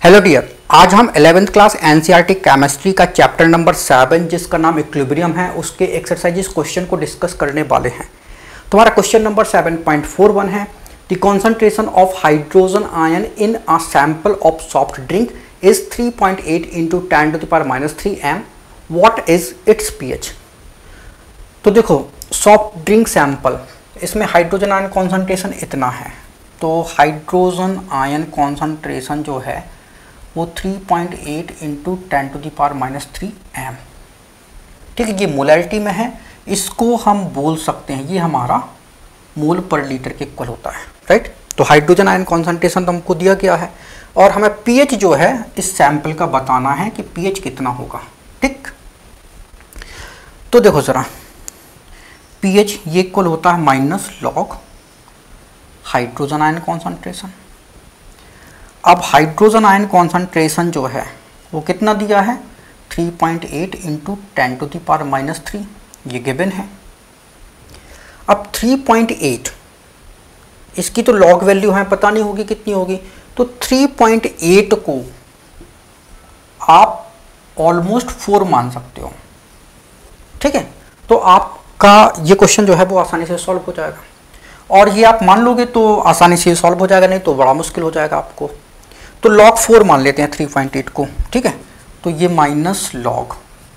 Hello dear, आज हम 11th class NCERT chemistry का चैप्टर नंबर 7 जिसका नाम इक्विलिब्रियम है उसके एक्सरसाइजेस क्वेश्चन को डिस्कस करने वाले हैं। तुम्हारा क्वेश्चन नंबर 7.41 है the concentration of hydrogen ion in a sample of soft drink is 3.8 into 10⁻³ m। What is it's pH. तो देखो, सॉफ्ट ड्रिंक सैंपल, इसमें हाइड्रोजन आयन कॉन्सेंट्रेशन इतना है, तो हाइड्रोजन आयन कॉन्सेंट्रेशन जो है वो 3.8 इंटू 10⁻³ m। ठीक है, ये मोलैरिटी में है, इसको हम बोल सकते हैं ये हमारा मोल पर लीटर के इक्वल होता है, राइट। तो हाइड्रोजन आयन कॉन्सेंट्रेशन तो हमको दिया गया है और हमें पीएच जो है इस सैंपल का बताना है कि पीएच कितना होगा। ठीक, तो देखो जरा, पीएच ये इक्वल होता है minus log hydrogen ion concentration. अब हाइड्रोजन आयन कॉन्सेंट्रेशन जो है वो कितना दिया है, 3.8 इंटू 10⁻³ ये गिवन है। अब 3.8 इसकी तो लॉग वैल्यू है, पता नहीं होगी कितनी होगी, तो 3.8 को आप ऑलमोस्ट 4 मान सकते हो। ठीक है, तो आपका ये क्वेश्चन जो है वो आसानी से सॉल्व हो जाएगा, और ये आप मान लोगे तो आसानी से सॉल्व हो जाएगा, नहीं तो बड़ा मुश्किल हो जाएगा आपको। तो log 4 मान लेते हैं 3.8 को। ठीक है, तो ये माइनस लॉग,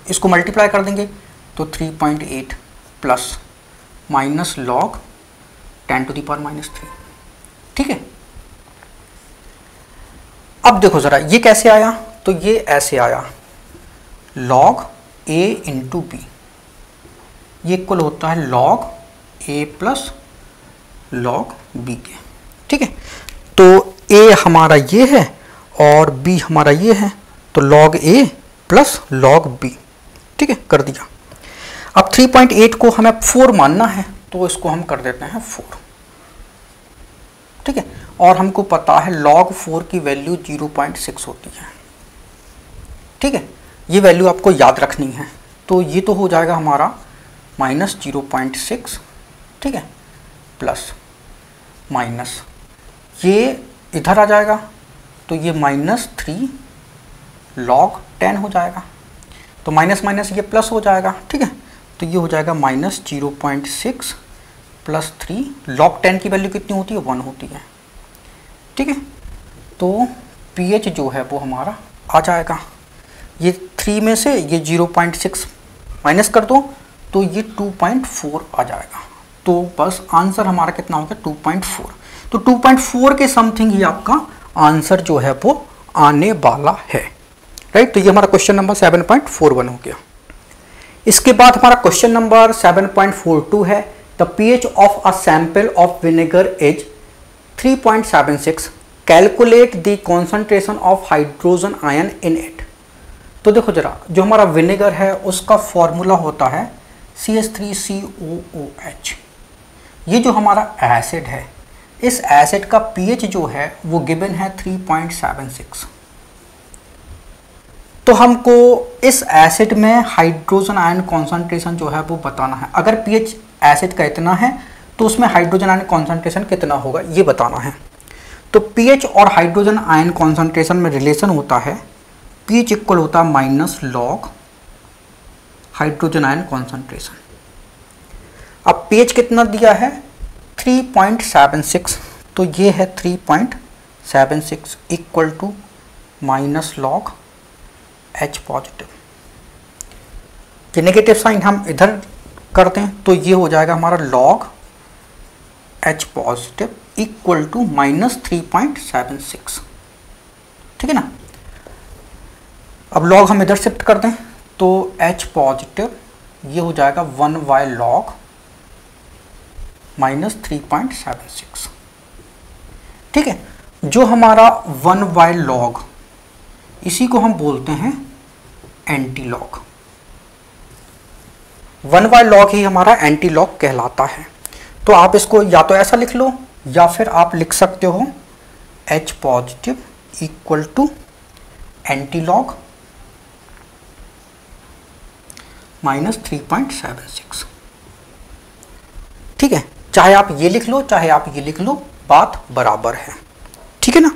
इसको मल्टीप्लाई कर देंगे तो 3.8 प्लस माइनस लॉग 10⁻³। ठीक है, अब देखो ज़रा ये कैसे आया, तो ये ऐसे आया, log a इंटू बी ये इक्वल होता है log a plus log b के। ठीक है, तो a हमारा ये है और b हमारा ये है, तो log a plus log b। ठीक है, कर दिया। अब 3.8 को हमें 4 मानना है, तो इसको हम कर देते हैं 4। ठीक है, और हमको पता है log 4 की वैल्यू 0.6 होती है। ठीक है, ये वैल्यू आपको याद रखनी है, तो ये तो हो जाएगा हमारा माइनस 0.6। ठीक है, प्लस माइनस ये इधर आ जाएगा, तो ये -3 log 10 हो जाएगा, तो माइनस माइनस ये प्लस हो जाएगा। ठीक है, तो ये हो जाएगा -0.6 प्लस 3 log 10 की वैल्यू कितनी होती है, 1 होती है। ठीक है, तो पीएच जो है वो हमारा आ जाएगा, ये 3 में से ये 0.6 माइनस कर दो तो ये 2.4 आ जाएगा। तो बस आंसर हमारा कितना हो गया, 2.4। तो 2.4 के समथिंग ही आपका आंसर जो है वो आने वाला है, राइट। तो ये हमारा क्वेश्चन नंबर 7.41 हो गया। इसके बाद हमारा क्वेश्चन नंबर 7.42 है the pH of a sample of vinegar is 3.76, calculate the concentration of hydrogen ion in it. तो देखो जरा, जो हमारा विनेगर है उसका फॉर्मूला होता है CH3COOH। ये जो हमारा एसिड है, इस एसिड का पीएच जो है वो गिवन है 3.76। तो हमको इस एसिड में हाइड्रोजन आयन कॉन्सेंट्रेशन जो है वो बताना है। अगर पीएच एसिड का इतना है तो उसमें हाइड्रोजन आयन कॉन्सेंट्रेशन कितना होगा ये बताना है। तो पीएच और हाइड्रोजन आयन कॉन्सेंट्रेशन में रिलेशन होता है, पीएच इक्वल होता है minus log hydrogen ion concentration. अब पीएच कितना दिया है, 3.76, तो ये है 3.76 equal to minus log H positive. ये नेगेटिव साइन हम इधर करते हैं तो ये हो जाएगा हमारा log H positive equal to -3.76। ठीक है ना। अब लॉग हम इधर शिफ्ट कर दें तो H पॉजिटिव ये हो जाएगा 1 log -3.76। ठीक है, जो हमारा 1 log इसी को हम बोलते हैं एंटी लॉग। 1 log ही हमारा एंटी लॉग कहलाता है। तो आप इसको या तो ऐसा लिख लो या फिर आप लिख सकते हो H positive equal to anti log -3.76। ठीक है, चाहे आप ये लिख लो चाहे आप ये लिख लो, बात बराबर है। ठीक है ना।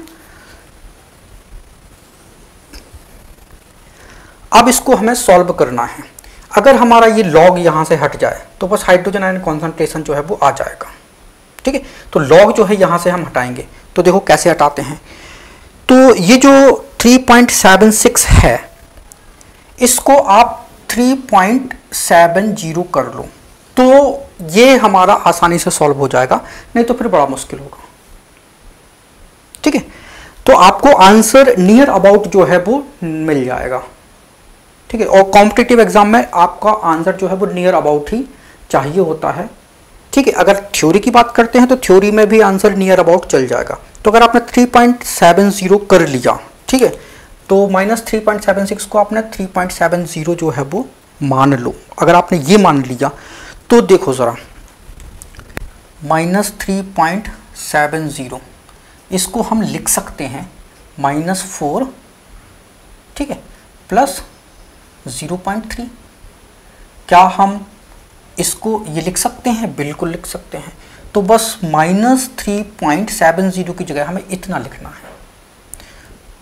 अब इसको हमें सॉल्व करना है। अगर हमारा ये लॉग यहाँ से हट जाए तो बस हाइड्रोजन आयन कॉन्सेंट्रेशन जो है वो आ जाएगा। ठीक है, तो लॉग जो है यहाँ से हम हटाएंगे। तो देखो कैसे हटाते हैं। तो ये जो 3.76 है इसको आप 3.70 कर लो तो ये हमारा आसानी से सॉल्व हो जाएगा, नहीं तो फिर बड़ा मुश्किल होगा। ठीक है, तो आपको आंसर नियर अबाउट जो है वो मिल जाएगा। ठीक है, और कॉम्पिटिटिव एग्जाम में आपका आंसर जो है वो नियर अबाउट ही चाहिए होता है। ठीक है, अगर थ्योरी की बात करते हैं तो थ्योरी में भी आंसर नियर अबाउट चल जाएगा। तो अगर आपने 3.70 कर लिया, ठीक है, तो -3.76 को आपने 3.70 जो है वो मान लो। अगर आपने ये मान लिया तो देखो ज़रा, -3.70 इसको हम लिख सकते हैं -4, ठीक है, प्लस 0.3। क्या हम इसको ये लिख सकते हैं? बिल्कुल लिख सकते हैं। तो बस -3.70 की जगह हमें इतना लिखना है।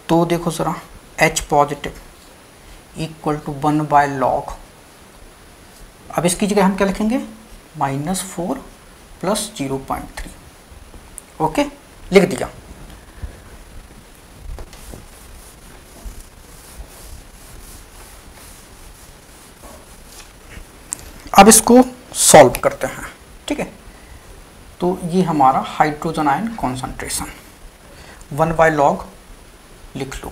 तो देखो ज़रा, H positive equal to 1/log। अब इसकी जगह हम क्या लिखेंगे? -4 प्लस 0.3। ओके, लिख दिया। अब इसको सॉल्व करते हैं। ठीक है, तो ये हमारा हाइड्रोजन आयन कॉन्सेंट्रेशन 1/log लिख लो।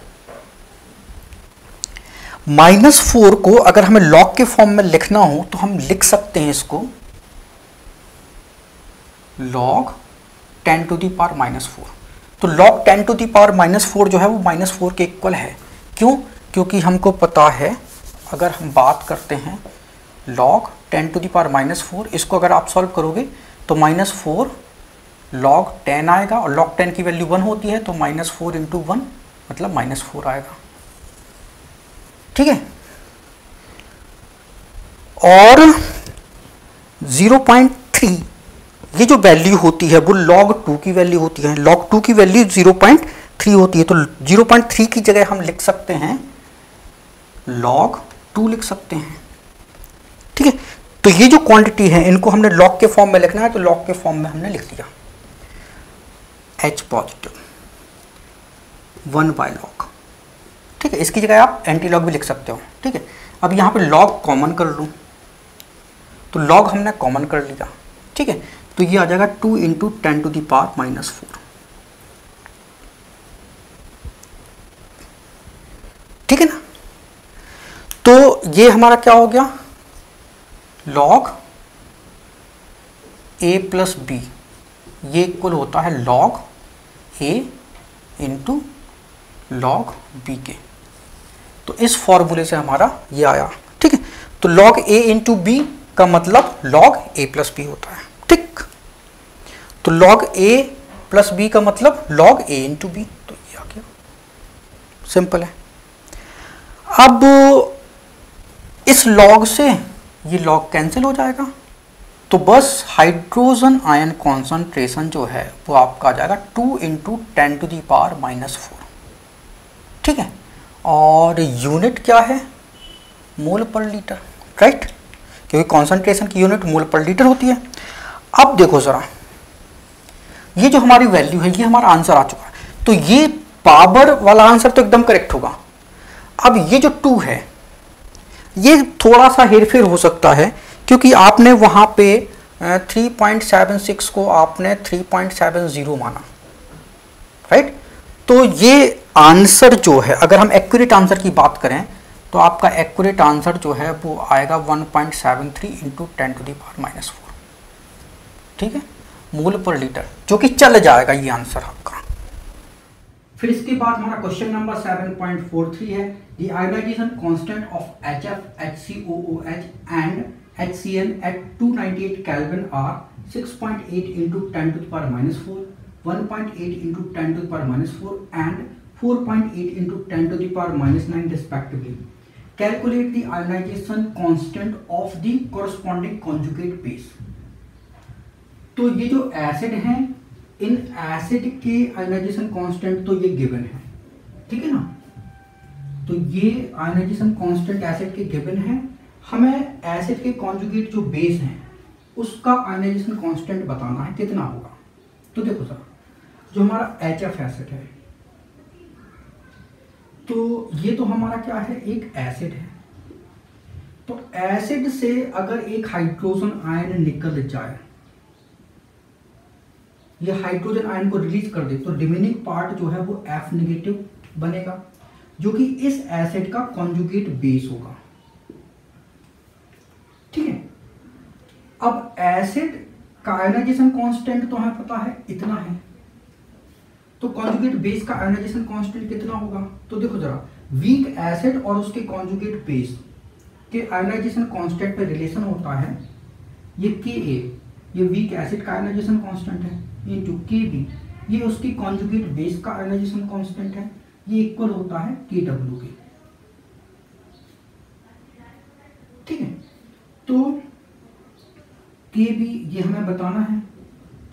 -4 को अगर हमें लॉग के फॉर्म में लिखना हो तो हम लिख सकते हैं इसको log 10⁻⁻⁴। तो log 10⁻⁻⁴ जो है वो -4 के इक्वल है। क्यों? क्योंकि हमको पता है, अगर हम बात करते हैं log 10⁻⁻⁴, इसको अगर आप सॉल्व करोगे तो -4 log 10 आएगा, और log 10 की वैल्यू 1 होती है, तो -4 × 1 मतलब -4 आएगा। ठीक है, और 0.3 ये जो वैल्यू होती है वो log 2 की वैल्यू होती है। log 2 की वैल्यू 0.3 होती है, तो 0.3 की जगह हम लिख सकते हैं log 2 लिख सकते हैं। ठीक है, तो ये जो क्वांटिटी है इनको हमने log के फॉर्म में लिखना है, तो log के फॉर्म में हमने लिख दिया H पॉजिटिव 1/log। ठीक है, इसकी जगह आप एंटी लॉग भी लिख सकते हो। ठीक है, अब यहाँ पे log कॉमन कर लूँ, तो log हमने कॉमन कर लिया। ठीक है, तो ये आ जाएगा 2 × 10⁻⁻⁴। ठीक है ना, तो ये हमारा क्या हो गया, log a + b ये इक्वल होता है log a × log b के। तो इस फॉर्मूले से हमारा ये आया। ठीक है, तो log a × b का मतलब log a + b होता है। ठीक, तो log a + b का मतलब log a × b, तो ये आ गया, सिंपल है। अब इस log से ये log कैंसिल हो जाएगा, तो बस हाइड्रोजन आयन कॉन्सेंट्रेशन जो है वो आपका आ जाएगा 2 × 10⁻⁻⁴। ठीक है, और यूनिट क्या है? मोल पर लीटर, राइट, क्योंकि कॉन्सेंट्रेशन की यूनिट मोल पर लीटर होती है। अब देखो ज़रा, ये जो हमारी वैल्यू है ये हमारा आंसर आ चुका है, तो ये पावर वाला आंसर तो एकदम करेक्ट होगा। अब ये जो 2 है ये थोड़ा सा हेरफेर हो सकता है, क्योंकि आपने वहाँ पे 3.76 को आपने 3.70 माना, राइट। तो ये आंसर जो है, अगर हम एक्यूरेट आंसर की बात करें तो आपका एक्यूरेट आंसर जो है वो आएगा 1.73 × 10⁻⁻⁴। ठीक है, मोल पर लीटर, जो कि चल जाएगा ये आंसर आपका। फिर इसके बाद हमारा क्वेश्चन नंबर 7.43 है, the ionization constant of HF, HCOOH and HCl at 298 Kelvin are 6.8 × 10⁻⁴, 1.8 × 10⁻⁴ and 4.8 × 10⁻⁹ respectively. Calculate the ionization constant of the corresponding conjugate base. तो ये जो एसिड हैं, इन एसिड के आयोनाइजेशन कांस्टेंट तो ये गिवन है, ठीक है ना। तो तो ये आयनाइजेशन कांस्टेंट एसिड के गिवन है। हमें एसिड के कॉन्जुगेट जो बेस हैं उसका आयनाइजेशन कांस्टेंट बताना है कितना होगा। तो देखो सर, जो हमारा HF एसिड है, तो ये तो हमारा क्या है, एक एसिड है। तो एसिड से अगर एक हाइड्रोजन आयन निकल जाए, ये हाइड्रोजन आयन को रिलीज कर दे, तो रिमेनिंग पार्ट जो है वो F नेगेटिव बनेगा, जो कि इस एसिड का कॉन्जुगेट बेस होगा। ठीक है। अब एसिड का आयनाइजेशन कांस्टेंट तो हमें पता है इतना है, तो कॉन्जुगेट बेस का आयनाइजेशन कांस्टेंट कितना होगा। तो देखो जरा, वीक एसिड और उसके कॉन्जुगेट बेस के आयनाइजेशन कांस्टेंट पे रिलेशन होता है ये Ka, ये वीक एसिड का आयनाइजेशन कांस्टेंट है, इनटू Kb, ये उसकी कॉन्जुगेट बेस का आयनाइजेशन कांस्टेंट है, ये इक्वल होता है Kw के। ठीक है। तो Kb ये हमें बताना है,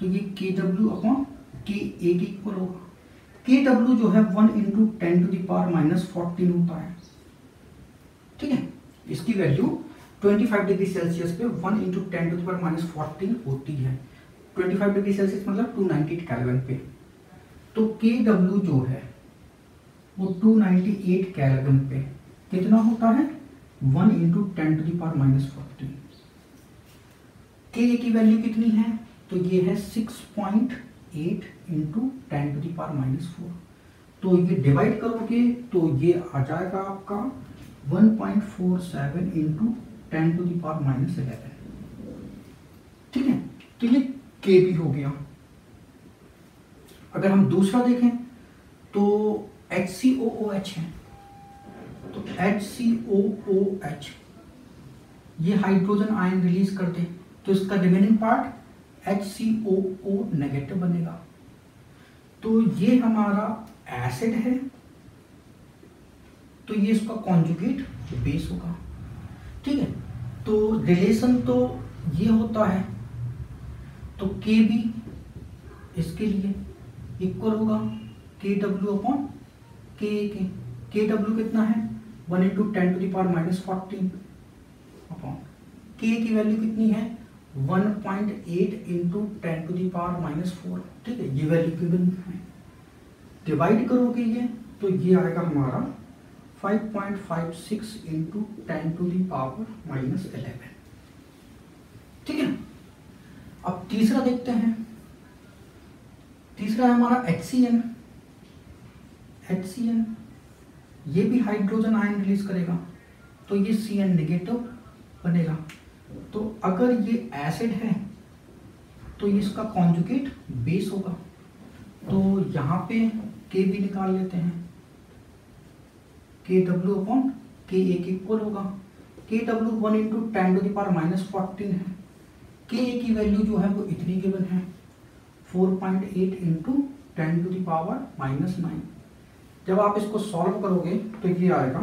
तो ये Kw अपॉन Ka के इक्वल होगा। Kw जो है 1 इंटू 10⁻⁻14 होता है। ठीक है। इसकी वैल्यू 25 डिग्री सेल्सियस पे 1 इंटू 10⁻⁻14 होती है। 25 डिग्री सेल्सियस मतलब 298 केल्विन पे। तो Kw जो है वो 298 केल्विन पे कितना होता है, 1 इंटू 10⁻⁻14। Ka की वैल्यू कितनी है, तो ये है 6.8 इंटू 10⁻⁻4। तो ये डिवाइड करोगे तो ये आ जाएगा आपका 1.47 इंटू 10⁻11। ठीक है। तो ये Kb हो गया। अगर हम दूसरा देखें तो HCOOH है, तो HCOOH ये हाइड्रोजन आयन रिलीज कर दे, तो इसका रिमेनिंग पार्ट HCOO नेगेटिव बनेगा। तो ये हमारा एसिड है, तो ये इसका कॉन्जुगेट बेस होगा। ठीक है। तो रिलेशन तो ये होता है, तो Kb इसके लिए इक्वल होगा Kw अपॉन Ka के। Kw कितना है, 1 इंटू 10⁻⁻14 अपॉन K की वैल्यू कितनी है, 1.8 इंटू 10⁻⁻4। ठीक है, ये वैल्यू गिवन है। डिवाइड करोगे ये, तो ये आएगा हमारा 5.56 इंटू 10⁻⁻11। ठीक है। अब तीसरा देखते हैं। तीसरा है हमारा HCN। HCN ये भी हाइड्रोजन आयन रिलीज करेगा, तो ये Cn नेगेटिव बनेगा। तो अगर ये एसिड है तो ये इसका कॉन्जुगेट बेस होगा। तो यहाँ पे Kb निकाल लेते हैं, Kw अपॉन Ka के इक्वल होगा। Kw 1 इंटू 10⁻⁻14 है। Ka की वैल्यू जो है वो इतनी गिवन है, 4.8 इंटू 10⁻⁻9। जब आप इसको सॉल्व करोगे तो ये आएगा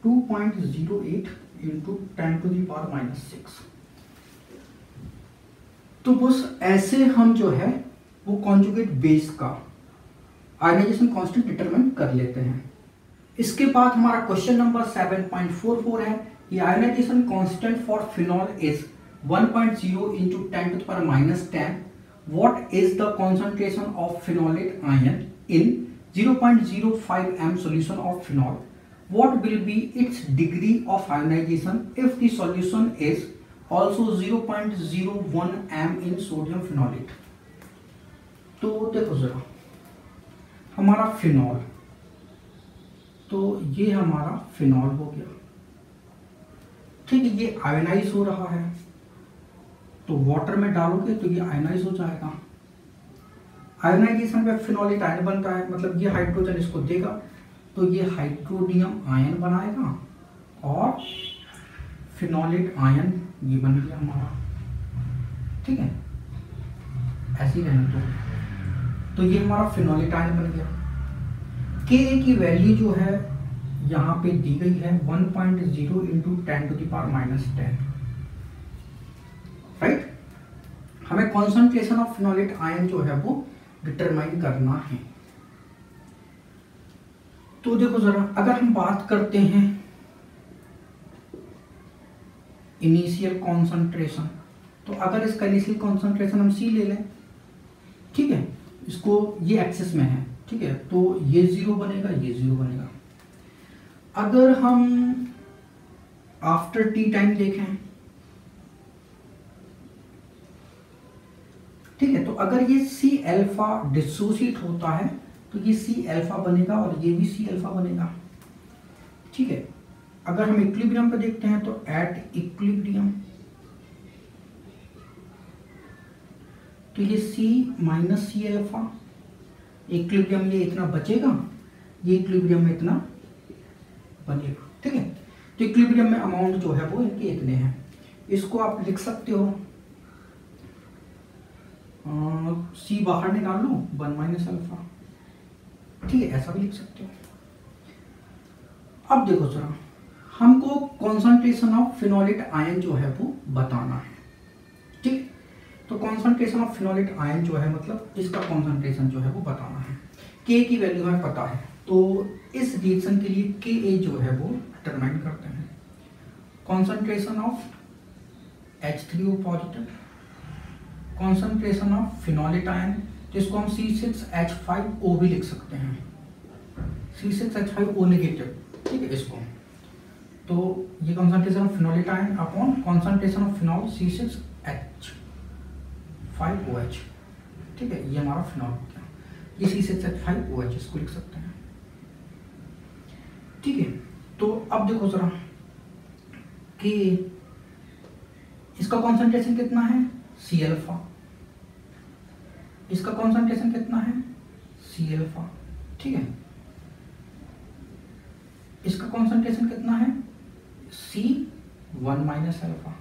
2.08 इंटू 10⁻⁻6। तो बस ऐसे हम जो है वो कॉन्जुगेट बेस का आयनाइजेशन कांस्टेंट डिटरमाइन कर लेते हैं। इसके बाद हमारा क्वेश्चन नंबर 7.44 है, ये ionization constant for phenol is 1.0 into 10⁻10। What is the concentration of phenolate ion in 0.05 m solution of phenol? What will be its degree of ionization if the solution is also 0.01 m in sodium phenolate? तो देखो जरा, हमारा phenol, तो ये हमारा phenol हो गया। ठीक है, ये आयनाइज हो रहा है, तो वाटर में डालोगे तो ये आयनाइज हो जाएगा। आयनाइजेशन में फिनोलिक आयन बनता है, मतलब ये हाइड्रोजन इसको देगा तो ये हाइड्रोनियम आयन बनाएगा और फिनोलेट आयन ये बन गया हमारा। ठीक है, ऐसे ही रहने दो। तो ये हमारा फिनोलेट आयन बन गया। Ka की वैल्यू जो है यहाँ पे दी गई है 1.0 इंटू 10⁻10। राइट, हमें कॉन्सेंट्रेशन ऑफ फिनोलेट आयन जो है वो डिटरमाइन करना है। तो देखो जरा, अगर हम बात करते हैं इनिशियल कॉन्सेंट्रेशन, तो अगर इसका इनिशियल कॉन्सेंट्रेशन हम C ले लें, ठीक है, इसको ये एक्सेस में है, ठीक है, तो ये 0 बनेगा, ये 0 बनेगा। अगर हम आफ्टर T टाइम देखें, ठीक है, तो अगर ये C अल्फा डिसोसिएट होता है तो ये C अल्फा बनेगा और ये भी C अल्फा बनेगा, ठीक है। अगर हम इक्विलिब्रियम पे देखते हैं तो एट इक्विलिब्रियम तो ये C minus C alpha, equilibrium ये इतना बचेगा, ये इक्विलिब्रियम में इतना बनेगा, ठीक है। तो इक्विलिब्रियम में अमाउंट जो है वो इनके इतने हैं। इसको आप लिख सकते हो C बाहर निकाल लो 1 माइनस अल्फा, ठीक है, ऐसा भी लिख सकते हो। अब देखो जरा, हमको कॉन्सेंट्रेशन ऑफ फिनोलेट आयन जो है वो बताना है, ठीक। तो कॉन्सेंट्रेशन ऑफ फिनोलेट आयन जो है मतलब इसका कॉन्सेंट्रेशन जो है वो बताना है। K की वैल्यू हमें पता है, तो इस रिएक्शन के लिए Ka जो है वो डिटरमाइन करते हैं। Concentration of H3O positive, concentration of phenolate ion, जिसको हम C6H5O भी लिख सकते हैं, C6H5O नेगेटिव, ठीक है, इसको। तो ये concentration of phenolate ion upon concentration of phenol C6H5OH, ठीक है, ये हमारा फिनॉल हो गया, ये C6H5OH, इसको लिख सकते हैं, ठीक है। तो अब देखो जरा कि इसका कॉन्सेंट्रेशन कितना है C अल्फा, इसका कॉन्सेंट्रेशन कितना है C अल्फा, ठीक है, इसका कॉन्सेंट्रेशन कितना है C1 माइनस अल्फा।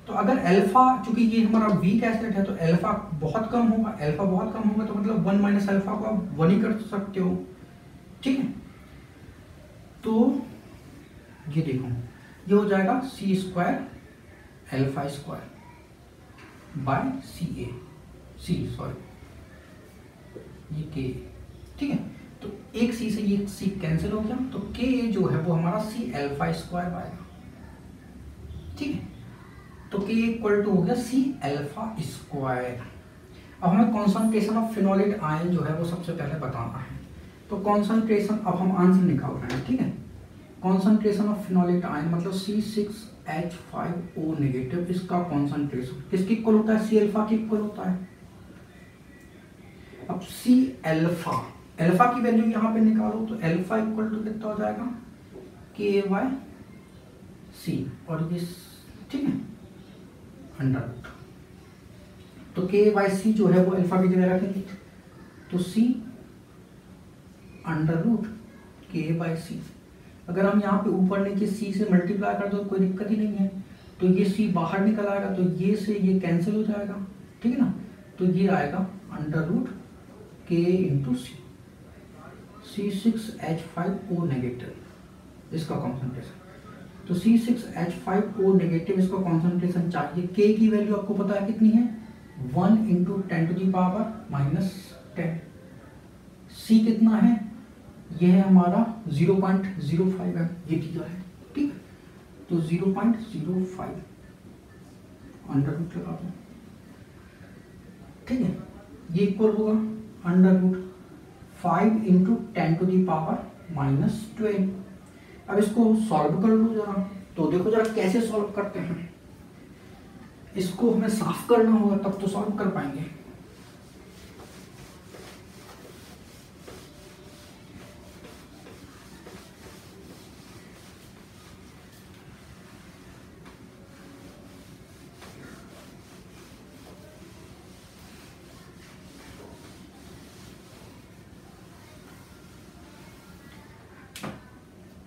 तो अगर अल्फा, चूंकि ये हमारा वीक एसिड है तो अल्फा बहुत कम होगा, अल्फा बहुत कम होगा, तो मतलब 1 माइनस अल्फा को आप 1 ही कर सकते हो, ठीक है। तो ये देखो, ये हो जाएगा C square alpha square by C ये K, ठीक है। तो एक C से ये C कैंसिल हो गया, तो K जो है वो हमारा C अल्फा स्क्वायर आएगा, ठीक है। तो K इक्वल टू हो गया C अल्फा स्क्वायर। अब हमें कॉन्सेंट्रेशन ऑफ फिनोलेट आयन जो है वो सबसे पहले बताना है। तो कॉन्सेंट्रेशन, अब हम आंसर निकाल रहे हैं, ठीक है। कॉन्सेंट्रेशन ऑफ फिनोलेट आयन मतलब C6H5O नेगेटिव, इसका कॉन्सेंट्रेशन किसकी इक्वल होता है, C अल्फा की इक्वल होता है। अब C अल्फा, अल्फा की वैल्यू यहाँ पे निकालो, तो अल्फा इक्वल टू कितना हो जाएगा K/C, और ये, ठीक है, अंडर रूट। तो K/C जो है वो अल्फा की जगह रखेंगे, तो C अंडर रूट K/C। अगर हम यहाँ पे ऊपर नीचे C से मल्टीप्लाई कर दो कोई दिक्कत ही नहीं है, तो ये C बाहर निकल आएगा, तो ये से ये कैंसिल हो जाएगा, ठीक है ना। तो ये आएगा under root K into C6H5O negative, इसका कॉन्सेंट्रेशन। तो C6H5O नेगेटिव इसका कॉन्सेंट्रेशन चाहिए। K की वैल्यू आपको पता है कितनी है, 1 × 10⁻⁻10। C कितना है, यह है हमारा 0.05 है, ये दिया है, ठीक। तो 0.05 अंडर रूट लगा दो, ठीक है। ये इक्वल होगा अंडर रूट 5 × 10⁻⁻12। अब इसको सॉल्व कर लो जरा। तो देखो जरा कैसे सॉल्व करते हैं, इसको हमें साफ करना होगा तब तो सॉल्व कर पाएंगे।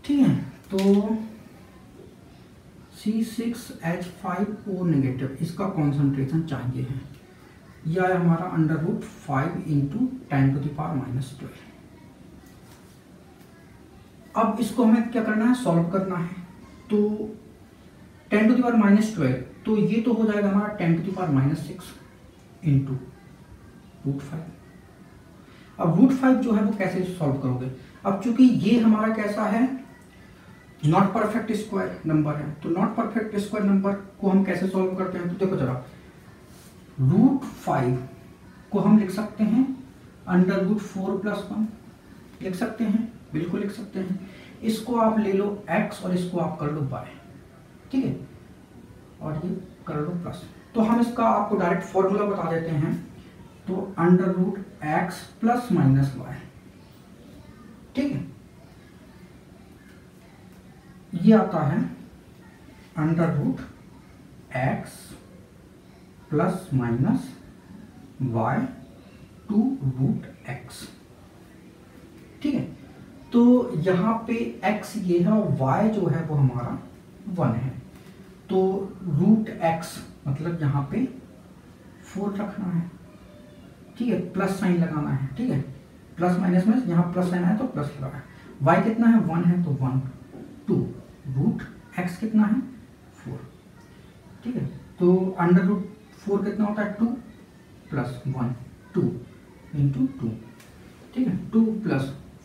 ठीक है, तो C6H5O नेगेटिव इसका कॉन्सेंट्रेशन चाहिए है, यह है हमारा अंडर रूट 5 × 10⁻⁻12। अब इसको हमें क्या करना है, सॉल्व करना है। तो 10⁻⁻12, तो ये तो हो जाएगा हमारा 10⁻⁻6 × √5। अब √5 जो है वो कैसे सॉल्व करोगे, अब चूंकि ये हमारा कैसा है, नॉट परफेक्ट स्क्वायर नंबर है, तो नॉट परफेक्ट स्क्वायर नंबर को हम कैसे सॉल्व करते हैं, तो देखो जरा, √5 को हम लिख सकते हैं √4+1 लिख सकते हैं, बिल्कुल लिख सकते हैं। इसको आप ले लो x और इसको आप कर लो y, ठीक है, और ये कर लो प्लस। तो हम इसका आपको डायरेक्ट फॉर्मूला बता देते हैं, तो √x + -y, ठीक है, ये आता है √x + -y to √x, ठीक है। तो यहाँ पे x ये है और y जो है वो हमारा 1 है, तो √x मतलब यहाँ पे 4 रखना है, ठीक है, प्लस साइन लगाना है, ठीक है, प्लस माइनस में यहाँ प्लस साइन है तो प्लस लगा है। y कितना है 1 है तो 1 2 √x कितना है 4, ठीक है, तो √4 कितना होता है 2 + 1 2 × 2, ठीक है, 2 +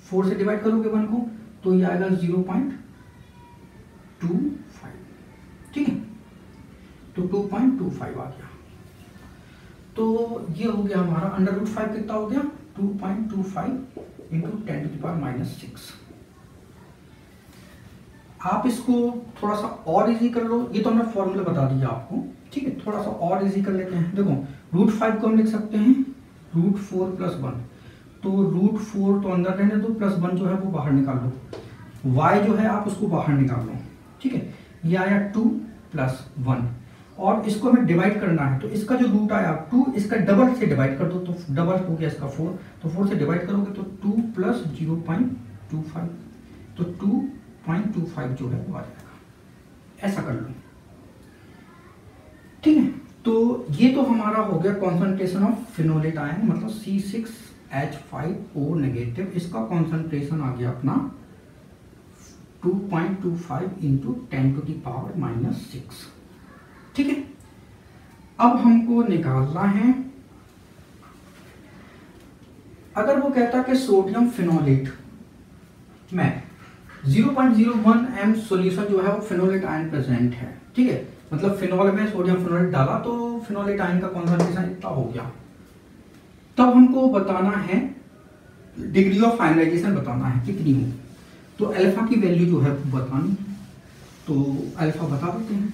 4 से डिवाइड करोगे 1 को तो ये आएगा 0.25, ठीक है, तो 2.25 आ गया। तो ये हो गया हमारा √5 कितना हो गया 2.25 × 10⁻⁻6। आप इसको थोड़ा सा और इजी कर लो, ये तो हमने फॉर्मूला बता दिया आपको, ठीक है, थोड़ा सा और इजी कर लेते हैं। देखो √5 को हम लिख सकते हैं √4+1, तो √4 तो अंदर रहने दो, +1 जो है वो बाहर निकाल लो, y जो है आप उसको बाहर निकाल लो, ठीक है, ये आया 2 + 1 और इसको हमें डिवाइड करना है, तो इसका जो रूट आया 2 इसका डबल से डिवाइड कर दो, तो डबल हो गया इसका 4, तो 4 से डिवाइड करोगे तो 2 + 0.25, तो 2.25 जो है वो आ जाएगा, ऐसा कर लो, ठीक है। तो ये तो हमारा हो गया कॉन्सेंट्रेशन ऑफ फिनोलेट आयन, मतलब C6H5O-, इसका कॉन्सेंट्रेशन आ गया अपना 2.25 × 10⁻⁻6, ठीक है। अब हमको निकालना है, अगर वो कहता कि सोडियम फिनोलेट में 0.01 m सॉल्यूशन जो है वो फिनोलेट आयन प्रेजेंट है, ठीक है, मतलब फिनोल में सोडियम फिनोलेट डाला तो फिनोलेट आयन का कॉन्सेंट्रेशन इतना हो गया। तब हमको बताना है डिग्री ऑफ आयनाइजेशन, बताना है कितनी हो, तो अल्फा की वैल्यू जो है वो बतानी है, तो अल्फा बता देते हैं।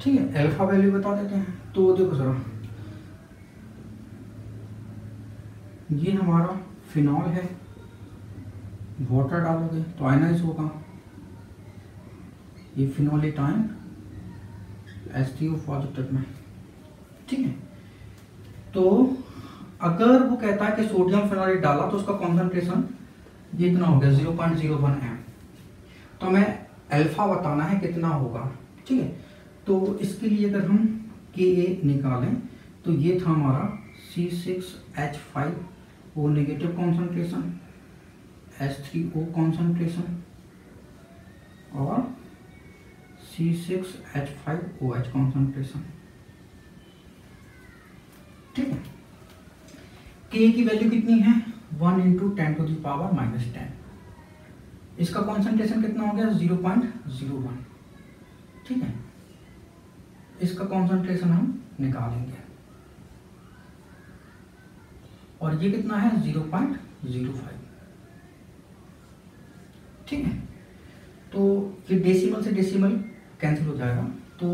ठीक है, अल्फा वैल्यू बता देते हैं, तो देखो जरा, ये हमारा फिनॉल है, वाटर डालोगे तो आयनाइज होगा, ये फिनोलेट आयन H3O पॉजिटिव में, ठीक है। तो अगर वो कहता है कि सोडियम फिनोलेट डाला तो उसका कॉन्सेंट्रेशन ये इतना हो गया 0.01 m, तो हमें अल्फा बताना है कितना होगा, ठीक है। तो इसके लिए अगर हम Ka निकालें तो ये था हमारा C6H5O- कॉन्सेंट्रेशन, H3O कॉन्सेंट्रेशन और C6H5OH कॉन्सेंट्रेशन, ठीक है। Ka की वैल्यू कितनी है 1 × 10⁻⁻10, इसका कॉन्सेंट्रेशन कितना हो गया 0.01, ठीक है, इसका कॉन्सेंट्रेशन हम निकालेंगे और ये कितना है 0.05, ठीक है। तो ये डेसिमल से डेसिमल कैंसिल हो जाएगा, तो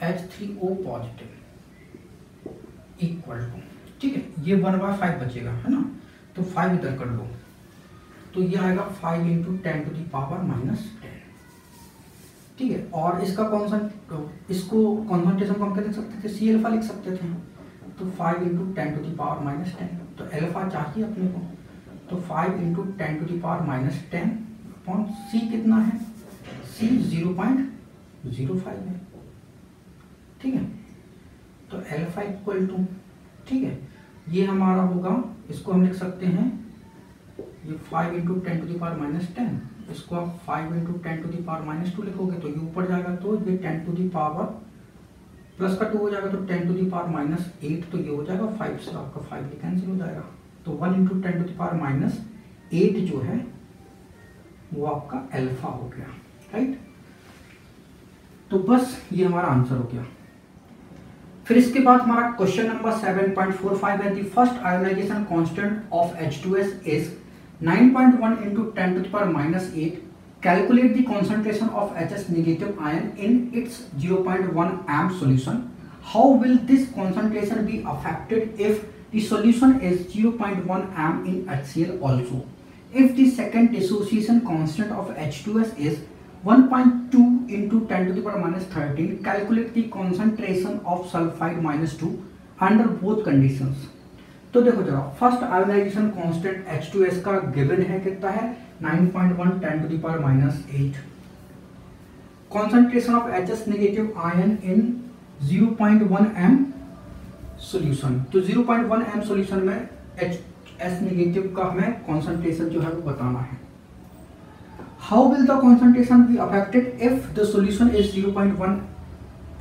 H3O पॉजिटिव इक्वल टू, ठीक है, ये 1/5 बचेगा, है ना, तो 5 इधर कर लो, तो ये आएगा 5 × 10⁻⁻10, ठीक है। और इसको कॉन्सेंट्रेशन को हम क्या लिख सकते थे, C अल्फा लिख सकते थे, तो 5 × 10⁻⁻10, तो अल्फा चाहिए अपने को, तो 5 × 10⁻⁻10 अपॉन सी कितना है, सी 0.05 है, ठीक है। तो अल्फा इक्वल टू, ठीक है, ये हमारा होगा, इसको हम लिख सकते हैं, ये 5 इंटू 10 टू द पावर -10, इसको आप 5 इंटू 10 टू द पावर -2 लिखोगे तो ये ऊपर जाएगा, तो ये 10 टू द पावर प्लस का 2 हो जाएगा, तो 10 टू द पावर -8, तो ये हो जाएगा 5 से आपका 5 कैंसिल हो जाएगा, तो 1 इंटू 10 टू द पावर -8 जो है वो आपका अल्फा हो गया, राइट। तो बस ये हमारा आंसर हो गया। फिर इसके बाद हमारा क्वेश्चन नंबर 7.45 है, the first ionization constant of H2S is 9.1 into 10 to the power -8. Calculate the concentration of HS negative ion in its 0.1 amp solution. How will this concentration be affected if the solution is 0.1 amp in HCl also? If the second dissociation constant of H2S is 1.2 into 10 to the power -13, calculate the concentration of sulfide -2 under both conditions. तो देखो जरा, first ionization constant H2S का given है, कितना है 9.1 10 to the power -8। Concentration of HS negative ion in 0.1 m solution, तो 0.1 m solution में HS negative का हमें कॉन्सेंट्रेशन जो है वो बताना है। How will the concentration be affected if the solution is 0.1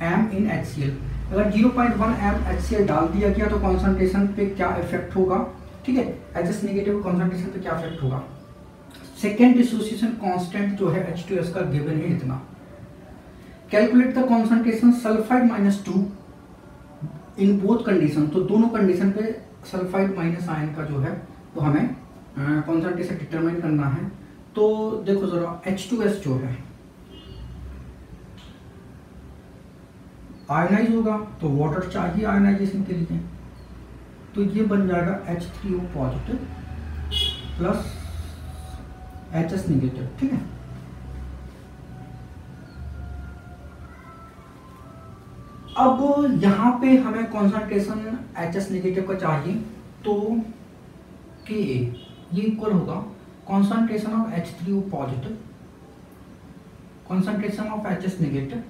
m in HCl। अगर 0.1 m HCl डाल दिया गया तो कॉन्सेंट्रेशन पे क्या इफेक्ट होगा, ठीक है, HS नेगेटिव कॉन्सेंट्रेशन पे क्या इफेक्ट होगा। सेकेंड डिसोसिएशन कांस्टेंट जो है H2S का गिवन है इतना। Calculate the concentration sulphide -2 in both condition, तो दोनों कंडीशन पे सल्फाइड माइनस आयन का जो है वो हमें कॉन्सेंट्रेशन डिटरमाइन करना है। तो देखो जरा, H2S जो है आयनाइज होगा, तो वाटर चाहिए आयनाइजेशन के लिए, तो ये बन जाएगा H3O positive plus HS negative, ठीक है। अब यहाँ पे हमें कॉन्सेंट्रेशन HS नेगेटिव का चाहिए, तो Ka ये इक्वल होगा concentration of H3O positive, concentration of HS negative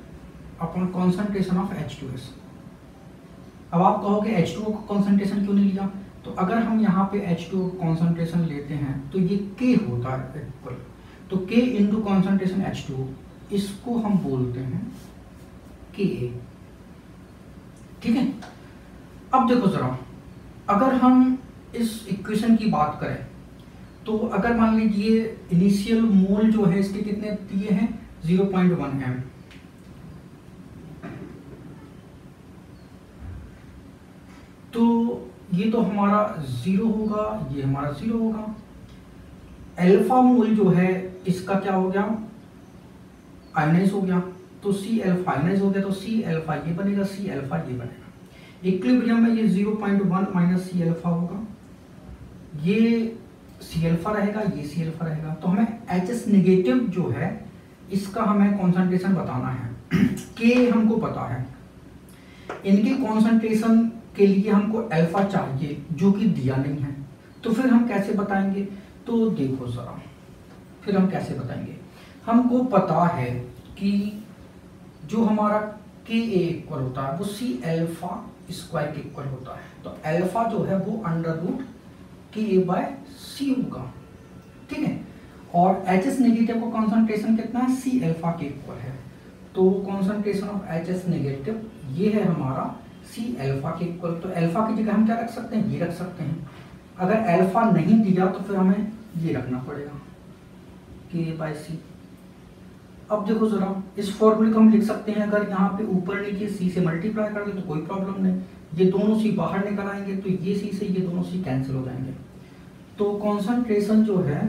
upon concentration of H2S। अब आप कहोगे H2O का कॉन्सेंट्रेशन क्यों नहीं लिया, तो अगर हम यहाँ पे H2O कॉन्सेंट्रेशन लेते हैं तो ये K होता है इक्वल, तो K इंटू कॉन्सेंट्रेशन H2O, इसको हम बोलते हैं Ka, ठीक है। अब देखो जरा, अगर हम इस इक्वेशन की बात करें तो अगर मान लीजिए इनिशियल मोल जो है इसके कितने दिए हैं 0.1 m, तो ये तो हमारा 0 होगा, ये हमारा 0 होगा। अल्फा मोल जो है इसका क्या हो गया, आयनाइज हो गया, तो C अल्फा आयनाइज हो गया, तो C अल्फा ये बनेगा, C अल्फा ये बनेगा। इक्विलिब्रियम में ये 0.1 माइनस C अल्फा होगा, ये C अल्फा रहेगा, ये C अल्फा रहेगा। तो हमें HS नेगेटिव जो है इसका हमें कॉन्सेंट्रेशन बताना है। K हमको पता है, इनके कॉन्सेंट्रेशन के लिए हमको अल्फा चाहिए जो कि दिया नहीं है, तो फिर हम कैसे बताएंगे। तो देखो जरा, फिर हम कैसे बताएंगे, हमको पता है कि जो हमारा Ka इक्वल होता है वो C अल्फा स्क्वायर के इक्वल होता है, तो अल्फा जो है वो √Ka/C होगा, ठीक है। और HS नेगेटिव का कॉन्सेंट्रेशन कितना है, C अल्फा के इक्वल है, तो कॉन्सेंट्रेशन ऑफ HS नेगेटिव ये है हमारा C अल्फा के इक्वल। तो अल्फा की जगह हम क्या रख सकते हैं, ये रख सकते हैं। अगर अल्फा नहीं दिया तो फिर हमें ये रखना पड़ेगा Ka/C। अब देखो जरा, इस फॉर्मूले को हम लिख सकते हैं, अगर यहाँ पे ऊपर नीचे C से मल्टीप्लाई कर दे तो कोई प्रॉब्लम नहीं, ये दोनों C बाहर निकल आएंगे, तो ये C से ये दोनों C कैंसिल हो जाएंगे। तो कॉन्सेंट्रेशन जो है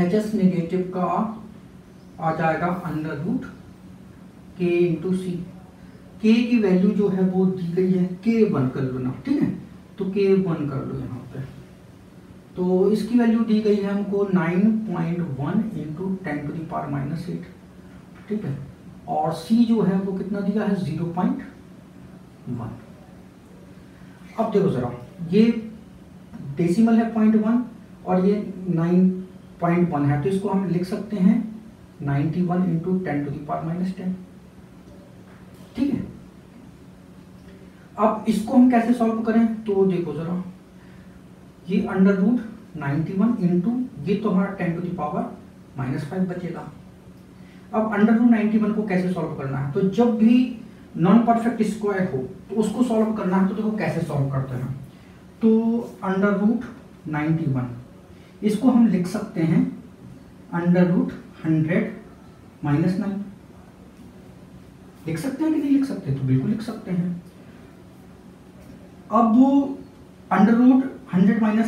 HS नेगेटिव का आ जाएगा √K/C। K की वैल्यू जो है वो दी गई है, K1 कर लो ना, ठीक है, तो K1 कर लो यहाँ पे। तो इसकी वैल्यू दी गई है हमको 9.1 इंटू 10 टू द पावर -8, ठीक है। और C जो है वो कितना दिया है 0.1। अब देखो जरा, ये डेसिमल है 0.1 और ये 9 0.1 है, तो इसको हम लिख सकते हैं 91 इंटू 10⁻⁻10। ठीक है, अब इसको हम कैसे सॉल्व करें, तो देखो जरा, ये √91 इंटू ये तो हमारा 10⁻⁻5 बचेगा। अब √91 को कैसे सॉल्व करना है, तो जब भी नॉन परफेक्ट स्क्वायर हो तो उसको सॉल्व करना है। तो देखो कैसे सॉल्व करते हैं, तो √91 इसको हम लिख सकते हैं √100 - 9। लिख सकते हैं कि नहीं लिख सकते, तो बिल्कुल लिख सकते हैं। अब √100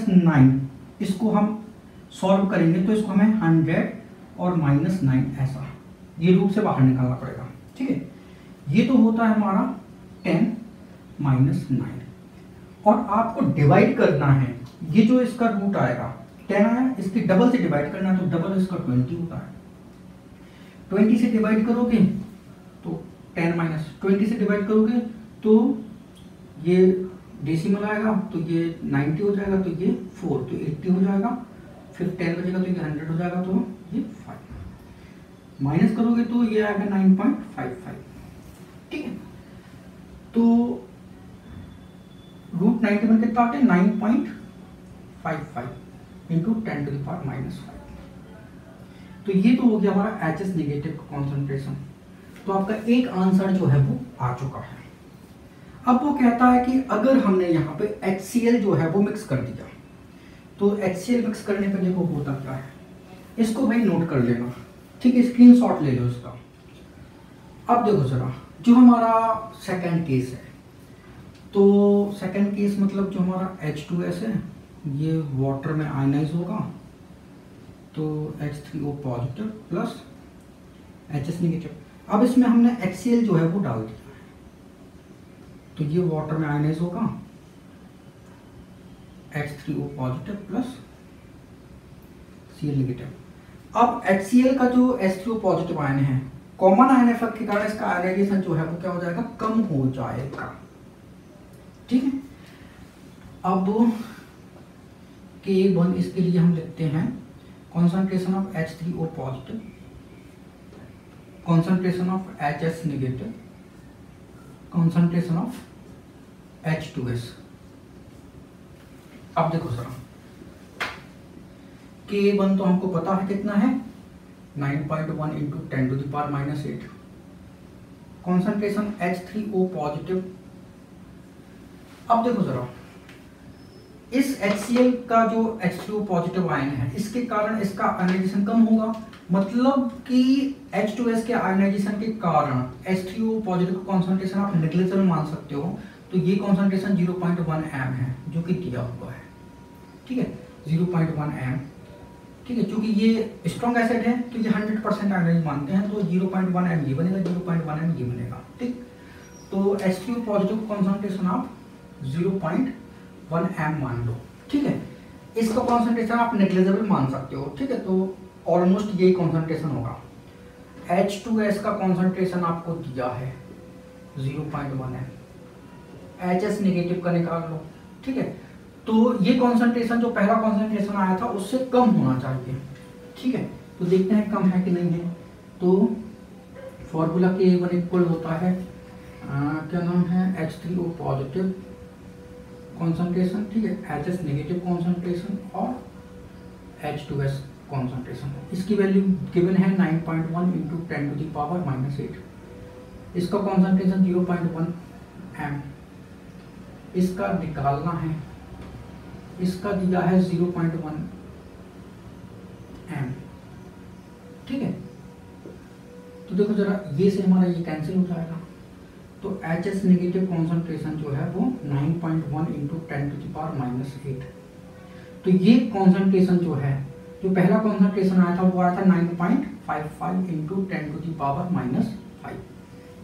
- 9 इसको हम सॉल्व करेंगे, तो इसको हमें 100 और -9 ऐसा ये रूट से बाहर निकालना पड़ेगा। ठीक है, ये तो होता है हमारा 10 - 9, और आपको डिवाइड करना है। ये जो इसका रूट आएगा 10 आया, इसकी डबल से डिवाइड करना है, तो डबल इसका 20 होता है। 20 से डिवाइड करोगे तो 10 - 20 से डिवाइड करोगे तो ये डेसिमल आएगा, तो ये 90 हो जाएगा, तो ये 4 तो 80 हो जाएगा, फिर 10 बचेगा तो ये 100 हो जाएगा, तो ये 5 माइनस करोगे तो ये आएगा 9.55। ठीक है, तो √91 कितना आता है 9.55 इंटू 10⁻⁻5। तो ये तो हो गया हमारा HS नेगेटिव का कॉन्सेंट्रेशन। तो आपका एक आंसर जो है वो आ चुका है। अब वो कहता है कि अगर हमने यहाँ पे HCl जो है वो मिक्स कर दिया, तो HCl मिक्स करने पे देखो होता क्या है, इसको भाई नोट कर लेना। ठीक है, स्क्रीनशॉट ले लो इसका। अब देखो जरा, जो हमारा सेकंड केस है, तो सेकंड केस मतलब जो हमारा H2S है, ये वाटर में आयनाइज होगा, तो H3O positive plus HS negative. अब इसमें हमने HCl जो है वो डाल दिया है, तो ये वाटर में आयनाइज होगा, H3O positive plus Cl negative. अब HCl का जो H3O पॉजिटिव आयन है, कॉमन आयन इफेक्ट के कारण इसका आयनाइजेशन जो है वो क्या हो जाएगा, कम हो जाएगा। ठीक है, अब K1 इसके लिए हम लिखते हैं concentration of H3O positive, concentration of HS negative, concentration of H2S। अब देखो सर, K1 तो हमको पता है कितना है, 9.1 इंटू 10⁻⁻8। Concentration H3O positive. अब देखो जरा, इस HCl का जो H3O पॉजिटिव आयन है, इसके कारण इसका आयनाइजेशन कम होगा, मतलब कि H2S के आयनाइजेशन के कारण H3O पॉजिटिव का कॉन्सेंट्रेशन आप नेग्लिजिबल मान सकते हो। तो ये कॉन्सेंट्रेशन 0.1 m है, जो कि दिया हुआ है। ठीक है, 0.1 m। ठीक है, क्योंकि ये स्ट्रॉन्ग एसिड है तो ये 100% आयनाइज मानते हैं, तो 0.1 m ये बनेगा, 0.1 m ये बनेगा। ठीक, तो H3O पॉजिटिव कॉन्सेंट्रेशन आप 0.1 m मान लो। ठीक है, इसका कॉन्सेंट्रेशन आप नेग्लिजिबल मान सकते हो। ठीक है, तो ऑलमोस्ट यही कॉन्सेंट्रेशन होगा। H2S का कॉन्सेंट्रेशन आपको दिया है 0.1 m, HS नेगेटिव का निकाल लो। ठीक है, तो ये कॉन्सेंट्रेशन जो पहला कॉन्सेंट्रेशन आया था उससे कम होना चाहिए। ठीक है, तो देखते हैं कम है कि नहीं है। तो फॉर्मूला K1 इक्वल होता है क्या नाम है, H3O पॉजिटिव कॉन्सेंट्रेशन, ठीक है, HS नेगेटिव कॉन्सेंट्रेशन और H2S कॉन्सेंट्रेशन। इसकी वैल्यू गिवन है 9.1 इंटू 10⁻⁻8। इसका कॉन्सेंट्रेशन 0.1 m, इसका निकालना है, इसका दिया है 0.1 m। ठीक है, तो देखो जरा, ये से हमारा ये कैंसिल हो जाएगा, तो HS नेगेटिव कॉन्सेंट्रेशन जो है वो 9.1 इंटू 10⁻⁻8। तो ये कॉन्सेंट्रेशन जो है, जो पहला कॉन्सेंट्रेशन आया था वो आया था 9.55 इंटू 10⁻⁻5।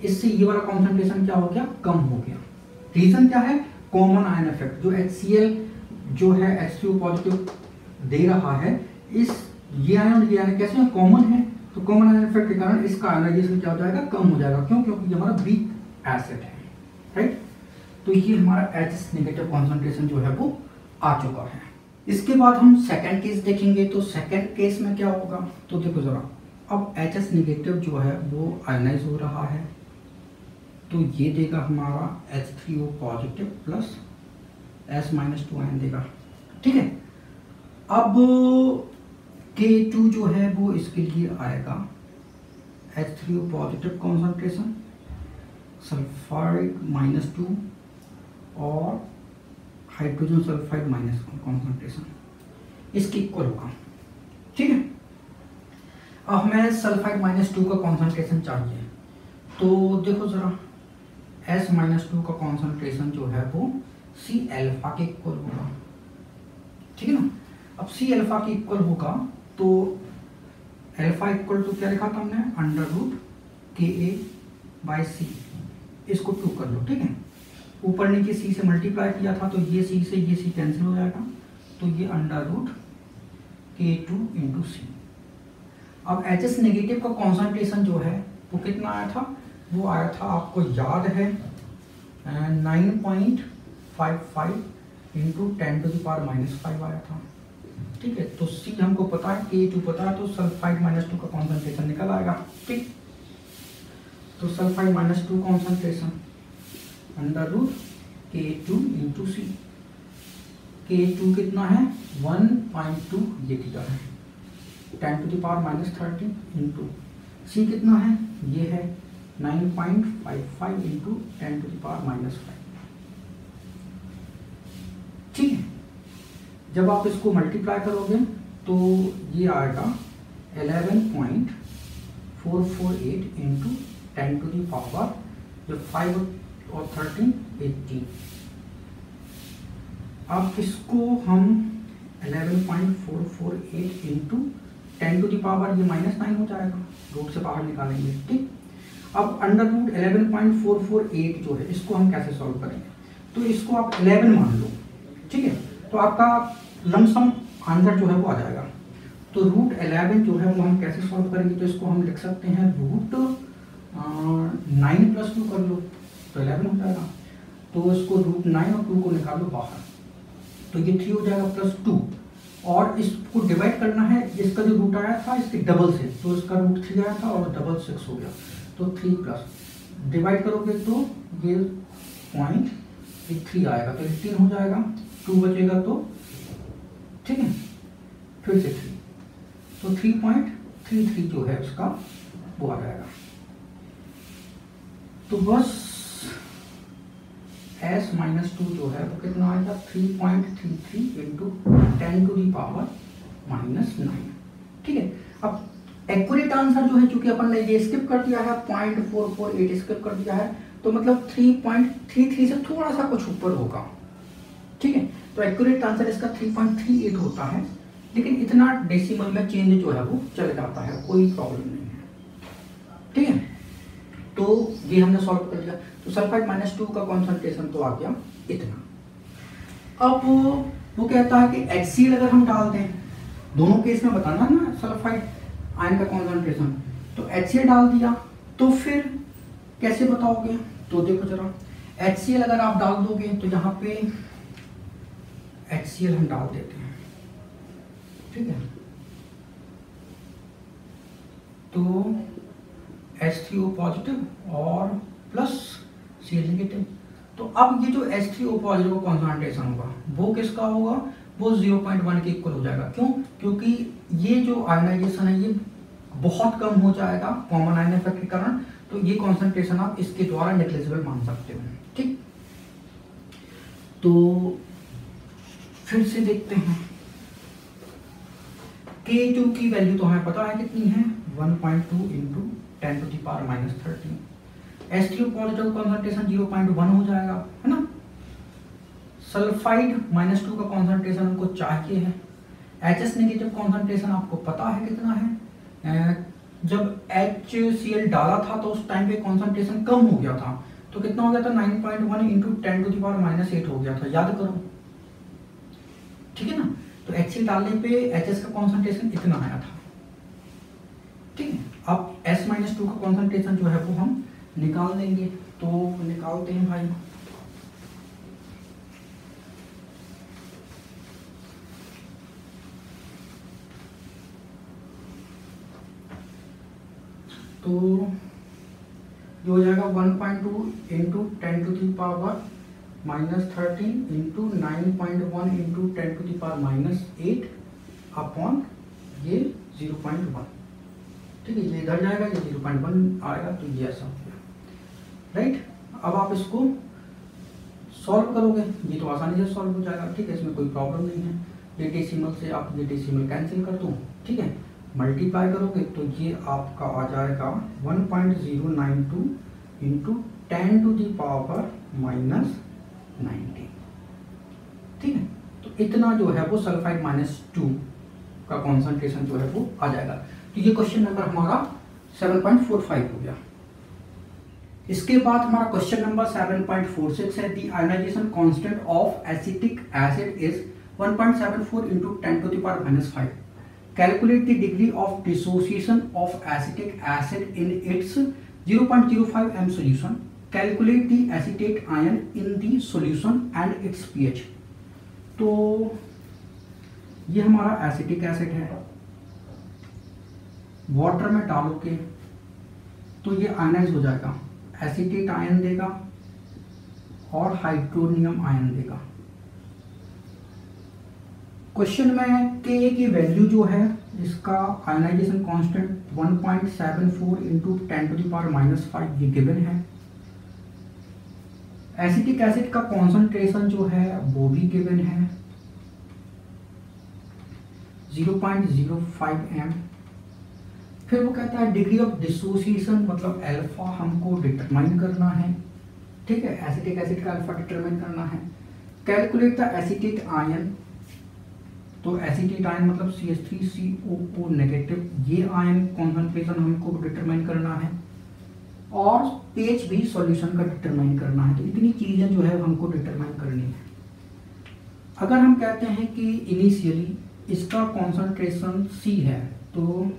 इससे ये वाला कॉन्सेंट्रेशन क्या हो गया, कम हो गया। रीजन क्या है, कॉमन आयन इफेक्ट। जो HCl जो है H2O पॉजिटिव दे रहा है, इस ये आयन कैसे कॉमन है, तो कॉमन आयन इफेक्ट के कारण इसका आयनाइजेशन क्या हो जाएगा, कम हो जाएगा। क्यों, क्योंकि ये हमारा वीक एसिड है। राइट, तो ये हमारा HS नेगेटिव कॉन्सेंट्रेशन जो है वो आ चुका है। इसके बाद हम सेकंड केस देखेंगे। तो सेकंड केस में क्या होगा, तो देखो ज़रा, अब एच नेगेटिव जो है वो आयनाइज हो रहा है, तो ये देगा हमारा H3O positive plus S-2 ion देगा। ठीक है, अब K2 जो है वो इसके लिए आएगा H3O पॉजिटिव कॉन्सेंट्रेशन सल्फाइड -2 और हाइड्रोजन सल्फाइड माइनस कॉन्सेंट्रेशन इसकी इक्वल होगा। ठीक है, अब हमें सल्फाइड -2 का कॉन्सेंट्रेशन चाहिए, तो देखो ज़रा S-2 का कॉन्सेंट्रेशन जो है वो C अल्फा के इक्वल होगा। ठीक है ना, अब C अल्फा के इक्वल होगा तो अल्फा इक्वल टू क्या लिखा था हमने, √KA/C, इसको 2 कर लो। ठीक है, ऊपर नीचे C से मल्टीप्लाई किया था तो ये C से ये C कैंसिल हो जाएगा, तो ये √K2 × C। अब HS नेगेटिव का कॉन्सेंट्रेशन जो है वो कितना आया था, वो आया था आपको याद है 9.55 × 10⁻⁻5 आया था। ठीक है, तो C हमको पता है, K2 पता है, तो सल्फाइड -2 का कॉन्सेंट्रेशन निकल आएगा। ठीक, तो sulphide -2 concentration √K2 × C। K2 कितना है 1.2, ये दिया है 10⁻⁻13 × C कितना है, ये है 9.55 × 10⁻⁻5। ठीक है, जब आप इसको मल्टीप्लाई करोगे तो ये आएगा 11.448 × 10⁻5 और 13 18। अब इसको हम 11.448 × 10⁻, ये -9 हो जाएगा, रूट से बाहर निकालेंगे। ठीक, अब √11.448 जो है इसको हम कैसे सॉल्व करेंगे, तो इसको आप 11 मान लो। ठीक है, तो आपका लमसम आंसर जो है वो आ जाएगा। तो √11 जो है वो हम कैसे सॉल्व करेंगे, तो इसको हम लिख सकते हैं √9 + 2 कर लो तो 11 हो जाएगा। तो इसको √9 और 2 को निकालो बाहर, तो ये 3 हो जाएगा +2, और इसको डिवाइड करना है, इसका जो रूट आया था इसके डबल से, तो इसका √3 आया था और डबल 6 हो गया, तो 3 प्लस डिवाइड करोगे तो ये 0.3 आएगा, तो 18 हो जाएगा, 2 बचेगा तो ठीक है, फिर से 3, तो 3.33 जो है उसका वो आ जाएगा। तो बस S-2 जो है वो कितना आएगा 3.33 × 10⁻⁻9। ठीक है, अब एक्यूरेट आंसर जो है, चूंकि अपन ने ये स्किप कर दिया है 0.448 स्किप कर दिया है, तो मतलब 3.33 से थोड़ा सा कुछ ऊपर होगा। ठीक है, तो एक्यूरेट आंसर इसका 3.38 होता है, लेकिन इतना डेसिमल में चेंज जो है वो चल जाता है, कोई प्रॉब्लम नहीं है। ठीक है, तो ये हमने सॉल्व कर दिया। तो सल्फाइड -2 का कॉन्सेंट्रेशन तो आ गया इतना। अब वो कहता है कि HCl अगर हम डाल दें, दोनों केस में बताना ना सल्फाइड आयन का कॉन्सेंट्रेशन, तो HCl डाल दिया तो फिर कैसे बताओगे, तो देखो जरा, HCl अगर आप डाल दोगे तो यहाँ पे HCl हम डाल देते हैं। ठीक है, तो H3O पॉजिटिव और प्लस Cl नेगेटिव, तो अब ये जो H3O पॉजिटिव का कॉन्सेंट्रेशन होगा वो किसका होगा, वो 0.1 के इक्वल हो जाएगा। क्यों, क्योंकि ये जो आयनाइजेशन है ये बहुत कम हो जाएगा कॉमन आयन इफेक्ट के कारण, तो ये कॉन्सेंट्रेशन आप इसके द्वारा नेग्लिजिबल मान सकते हो। ठीक, तो फिर से देखते हैं, K2 की वैल्यू तो हमें पता है कितनी है 1.2 × 10⁻⁻13। H3O पॉजिटिव कॉन्सेंट्रेशन 0.1 हो जाएगा, है ना। सल्फाइड -2 का कॉन्सेंट्रेशन हमको चाहिए है, HS नेगेटिव कॉन्सेंट्रेशन आपको पता है कितना है, जब HCl डाला था तो उस टाइम पे कॉन्सेंट्रेशन कम हो गया था, तो कितना हो गया था 9.1 × 10⁻�8 हो गया था, याद करो। ठीक है ना, तो HCl डालने पे HS का कॉन्सेंट्रेशन इतना आया था। ठीक है, अब S-2 का कॉन्सेंट्रेशन जो है वो हम निकाल देंगे, तो निकालते हैं भाई। तो ये हो जाएगा 1.2 into 10 to the power -13 into 9.1 into 10 to the power -8 upon ये 0.1। ठीक है, ये इधर जाएगा, ये 0.1 आएगा, तो ये ऐसा हो गया। राइट, अब आप इसको सॉल्व करोगे, ये तो आसानी से सॉल्व हो जाएगा। ठीक है, इसमें कोई प्रॉब्लम नहीं है। ये डेसिमल से आप ये डेसिमल कैंसिल कर दो। ठीक है, मल्टीप्लाई करोगे तो ये आपका आ जाएगा 1.092 इंटू 10 टू दी पावर -90। ठीक है, तो इतना जो है वो सल्फाइड -2 का कॉन्सेंट्रेशन जो है वो आ जाएगा। तो ये क्वेश्चन नंबर हमारा 7.45 हो गया। इसके बाद हमारा क्वेश्चन नंबर 7.46 है, the ionization constant of acetic acid is 1.74 into 10 to the power -5। Calculate the degree of dissociation of acetic acid in its 0.05 m solution. Calculate the acetate ion in the solution and its pH। तो ये हमारा acetic acid है, water में डालोगे तो ये ionise हो जाएगा, एसीटेट आयन देगा और हाइड्रोनियम आयन देगा। क्वेश्चन में के की वैल्यू जो है इसका ionization constant 1.74 into 10 to the power -5 ये गिवन है। एसिटिक एसिड का कॉन्सेंट्रेशन जो है वो भी गिवन है 0.05 m। फिर वो कहता है डिग्री ऑफ डिसोसिएशन मतलब अल्फा हमको डिटरमाइन करना है। ठीक है, एसिटिक एसिड का अल्फा डिटरमाइन करना है। कैलकुलेट द एसीटेट आयन, तो एसीटेट आयन मतलब CH3COO नेगेटिव, ये आयन कॉन्सेंट्रेशन हमको डिटरमाइन करना है और pH भी सॉल्यूशन का डिटरमाइन करना है। तो इतनी चीजें जो है हमको डिटरमाइन करनी है। अगर हम कहते हैं कि इनिशियली इसका कॉन्सेंट्रेशन C है, तो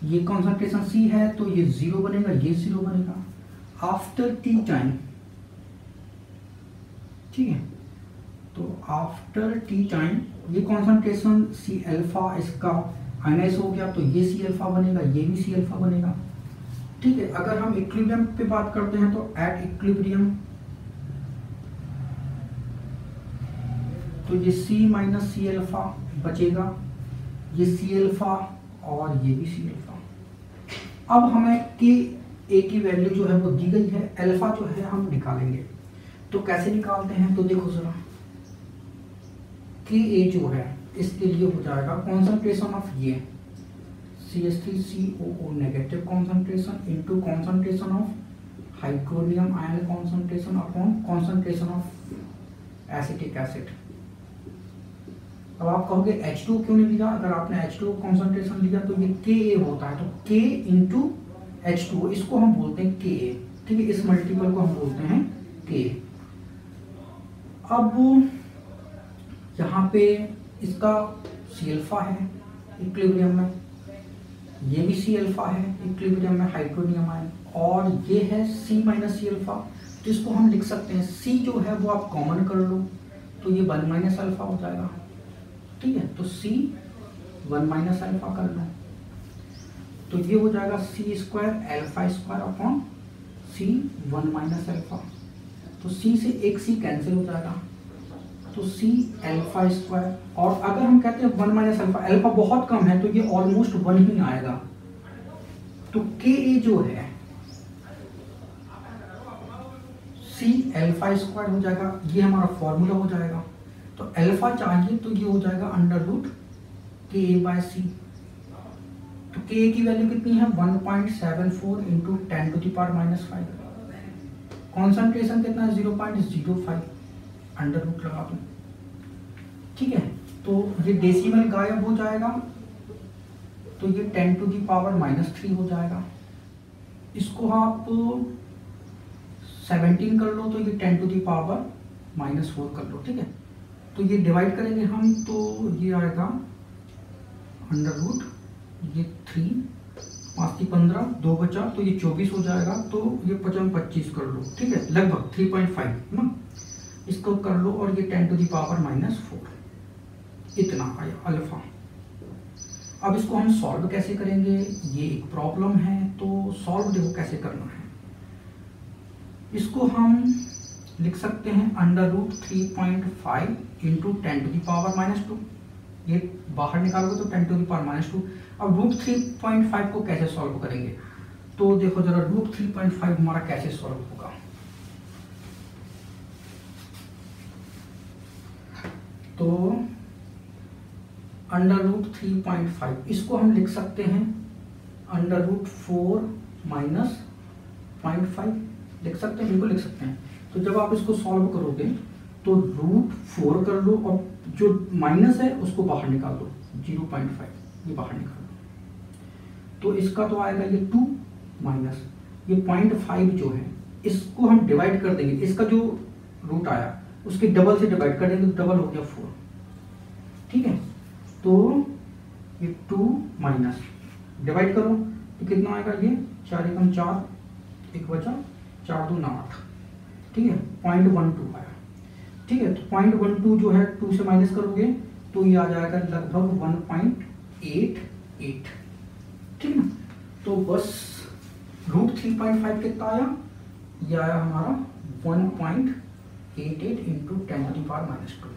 ये कॉन्सेंट्रेशन C है तो ये 0 बनेगा, ये 0 बनेगा आफ्टर T टाइम। ठीक है, तो आफ्टर T टाइम ये कॉन्सेंट्रेशन C अल्फा इसका आयनाइज हो गया, तो ये C अल्फा बनेगा, ये भी C अल्फा बनेगा। ठीक है, अगर हम इक्विलिब्रियम पे बात करते हैं तो एट इक्विलिब्रियम तो ये C माइनस C अल्फा बचेगा, ये C अल्फा और ये भी C अल्फा। अब हमें के ए की वैल्यू जो है वो दी गई है, अल्फा जो है हम निकालेंगे। तो कैसे निकालते हैं, तो देखो जरा, के ए जो है इसके लिए हो जाएगा कॉन्सेंट्रेशन ऑफ ये CH3COO negative concentration into concentration of hydronium ion concentration upon concentration of acetic acid. अब आप कहोगे H2 क्यों नहीं लिया? अगर आपने H2 कॉन्सेंट्रेशन लिया तो ये Ka होता है, तो K इंटू H2 इसको हम बोलते हैं Ka। ठीक है, इस मल्टीपल को हम बोलते हैं Ka। अब यहाँ पे इसका C अल्फा है इक्विलिब्रियम में, ये भी C अल्फा है इक्विलिब्रियम में हाइड्रोनियम आयन, और ये है C माइनस C अल्फा। तो इसको हम लिख सकते हैं C जो है वो आप कॉमन कर लो तो ये 1 माइनस अल्फा हो जाएगा। ठीक है, तो C 1 माइनस अल्फा कर लो तो ये हो जाएगा C square alpha square upon C 1 minus alpha. तो C से एक C कैंसिल हो जाएगा, तो C अल्फा स्क्वायर। और अगर हम कहते हैं 1 माइनस अल्फा, अल्फा बहुत कम है तो ये ऑलमोस्ट 1 ही आएगा, तो Ka जो है C अल्फा स्क्वायर हो जाएगा, ये हमारा फॉर्मूला हो जाएगा। तो अल्फा चाहिए तो ये हो जाएगा √Ka/C। तो Ka की वैल्यू कितनी है 1.74 into 10 to the power -5। Concentration कितना है 0.05, √ लगा दो। ठीक है, तो ये डेसिमल गायब हो जाएगा तो ये 10 टू द पावर -3 हो जाएगा। इसको आप 17 कर लो तो ये 10 टू द पावर -4 कर लो। ठीक है, तो ये डिवाइड करेंगे हम तो ये आएगा √ ये 3 5 की 15 2 बचा तो ये 24 हो जाएगा, तो ये 25 कर लो। ठीक है, लगभग 3.5 ना, इसको कर लो और ये 10 टू द पावर -4 इतना आया अल्फा। अब इसको हम सॉल्व कैसे करेंगे, ये एक प्रॉब्लम है। तो सॉल्व देखो कैसे करना है। इसको हम लिख सकते हैं √3.5 इंटू 10⁻⁻²। ये बाहर निकालोगे तो 10⁻⁻²। अब √3.5 को कैसे सॉल्व करेंगे, तो देखो जरा √3.5 हमारा कैसे सॉल्व होगा। तो √3.5 इसको हम लिख सकते हैं √4 माइनस 0.5 लिख सकते हैं, बिल्कुल लिख सकते हैं। तो जब आप इसको सॉल्व करोगे तो √4 कर लो और जो माइनस है उसको बाहर निकाल दो, 0.5 ये बाहर निकाल दो। तो इसका तो आएगा ये 2 माइनस ये 0.5 जो है इसको हम डिवाइड कर देंगे, इसका जो रूट आया उसके डबल से डिवाइड कर देंगे तो डबल हो गया 4। ठीक है, तो ये 2 माइनस डिवाइड करो तो कितना आएगा, ये 4 एकम 4, 1 बचा 4 2 8। ठीक है, 0.12 आया। ठीक है, तो 0.12 जो है 2 से माइनस करोगे तो ये आ जाएगा लगभग 1.88। ठीक है ना, तो बस √3.5 कितना आया, ये आया हमारा 1.88 इंटू 10⁻²।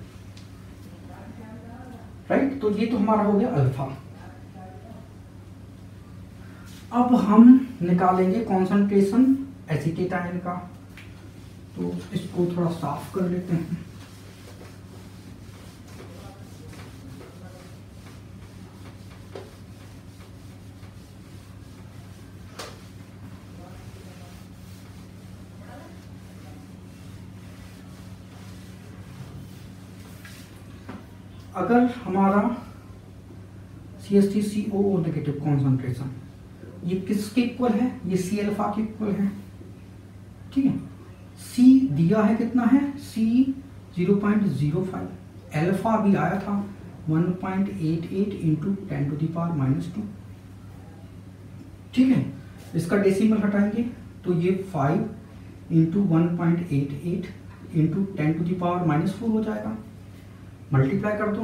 राइट, तो ये तो हमारा हो गया अल्फा। अब हम निकालेंगे कॉन्सेंट्रेशन एसीटेट आयन का। तो इसको थोड़ा साफ कर लेते हैं। अगर हमारा CH3COO नेगेटिव कॉन्सेंट्रेशन ये किसके इक्वल है, ये C अल्फा के इक्वल है। ठीक है, C दिया है कितना है, C 0.05, अल्फा भी आया था 1.88 इंटू 10⁻²। ठीक है, इसका डेसिमल हटाएंगे तो ये 5 इंटू 1.88 इंटू 10⁻⁻4 हो जाएगा। मल्टीप्लाई कर दो,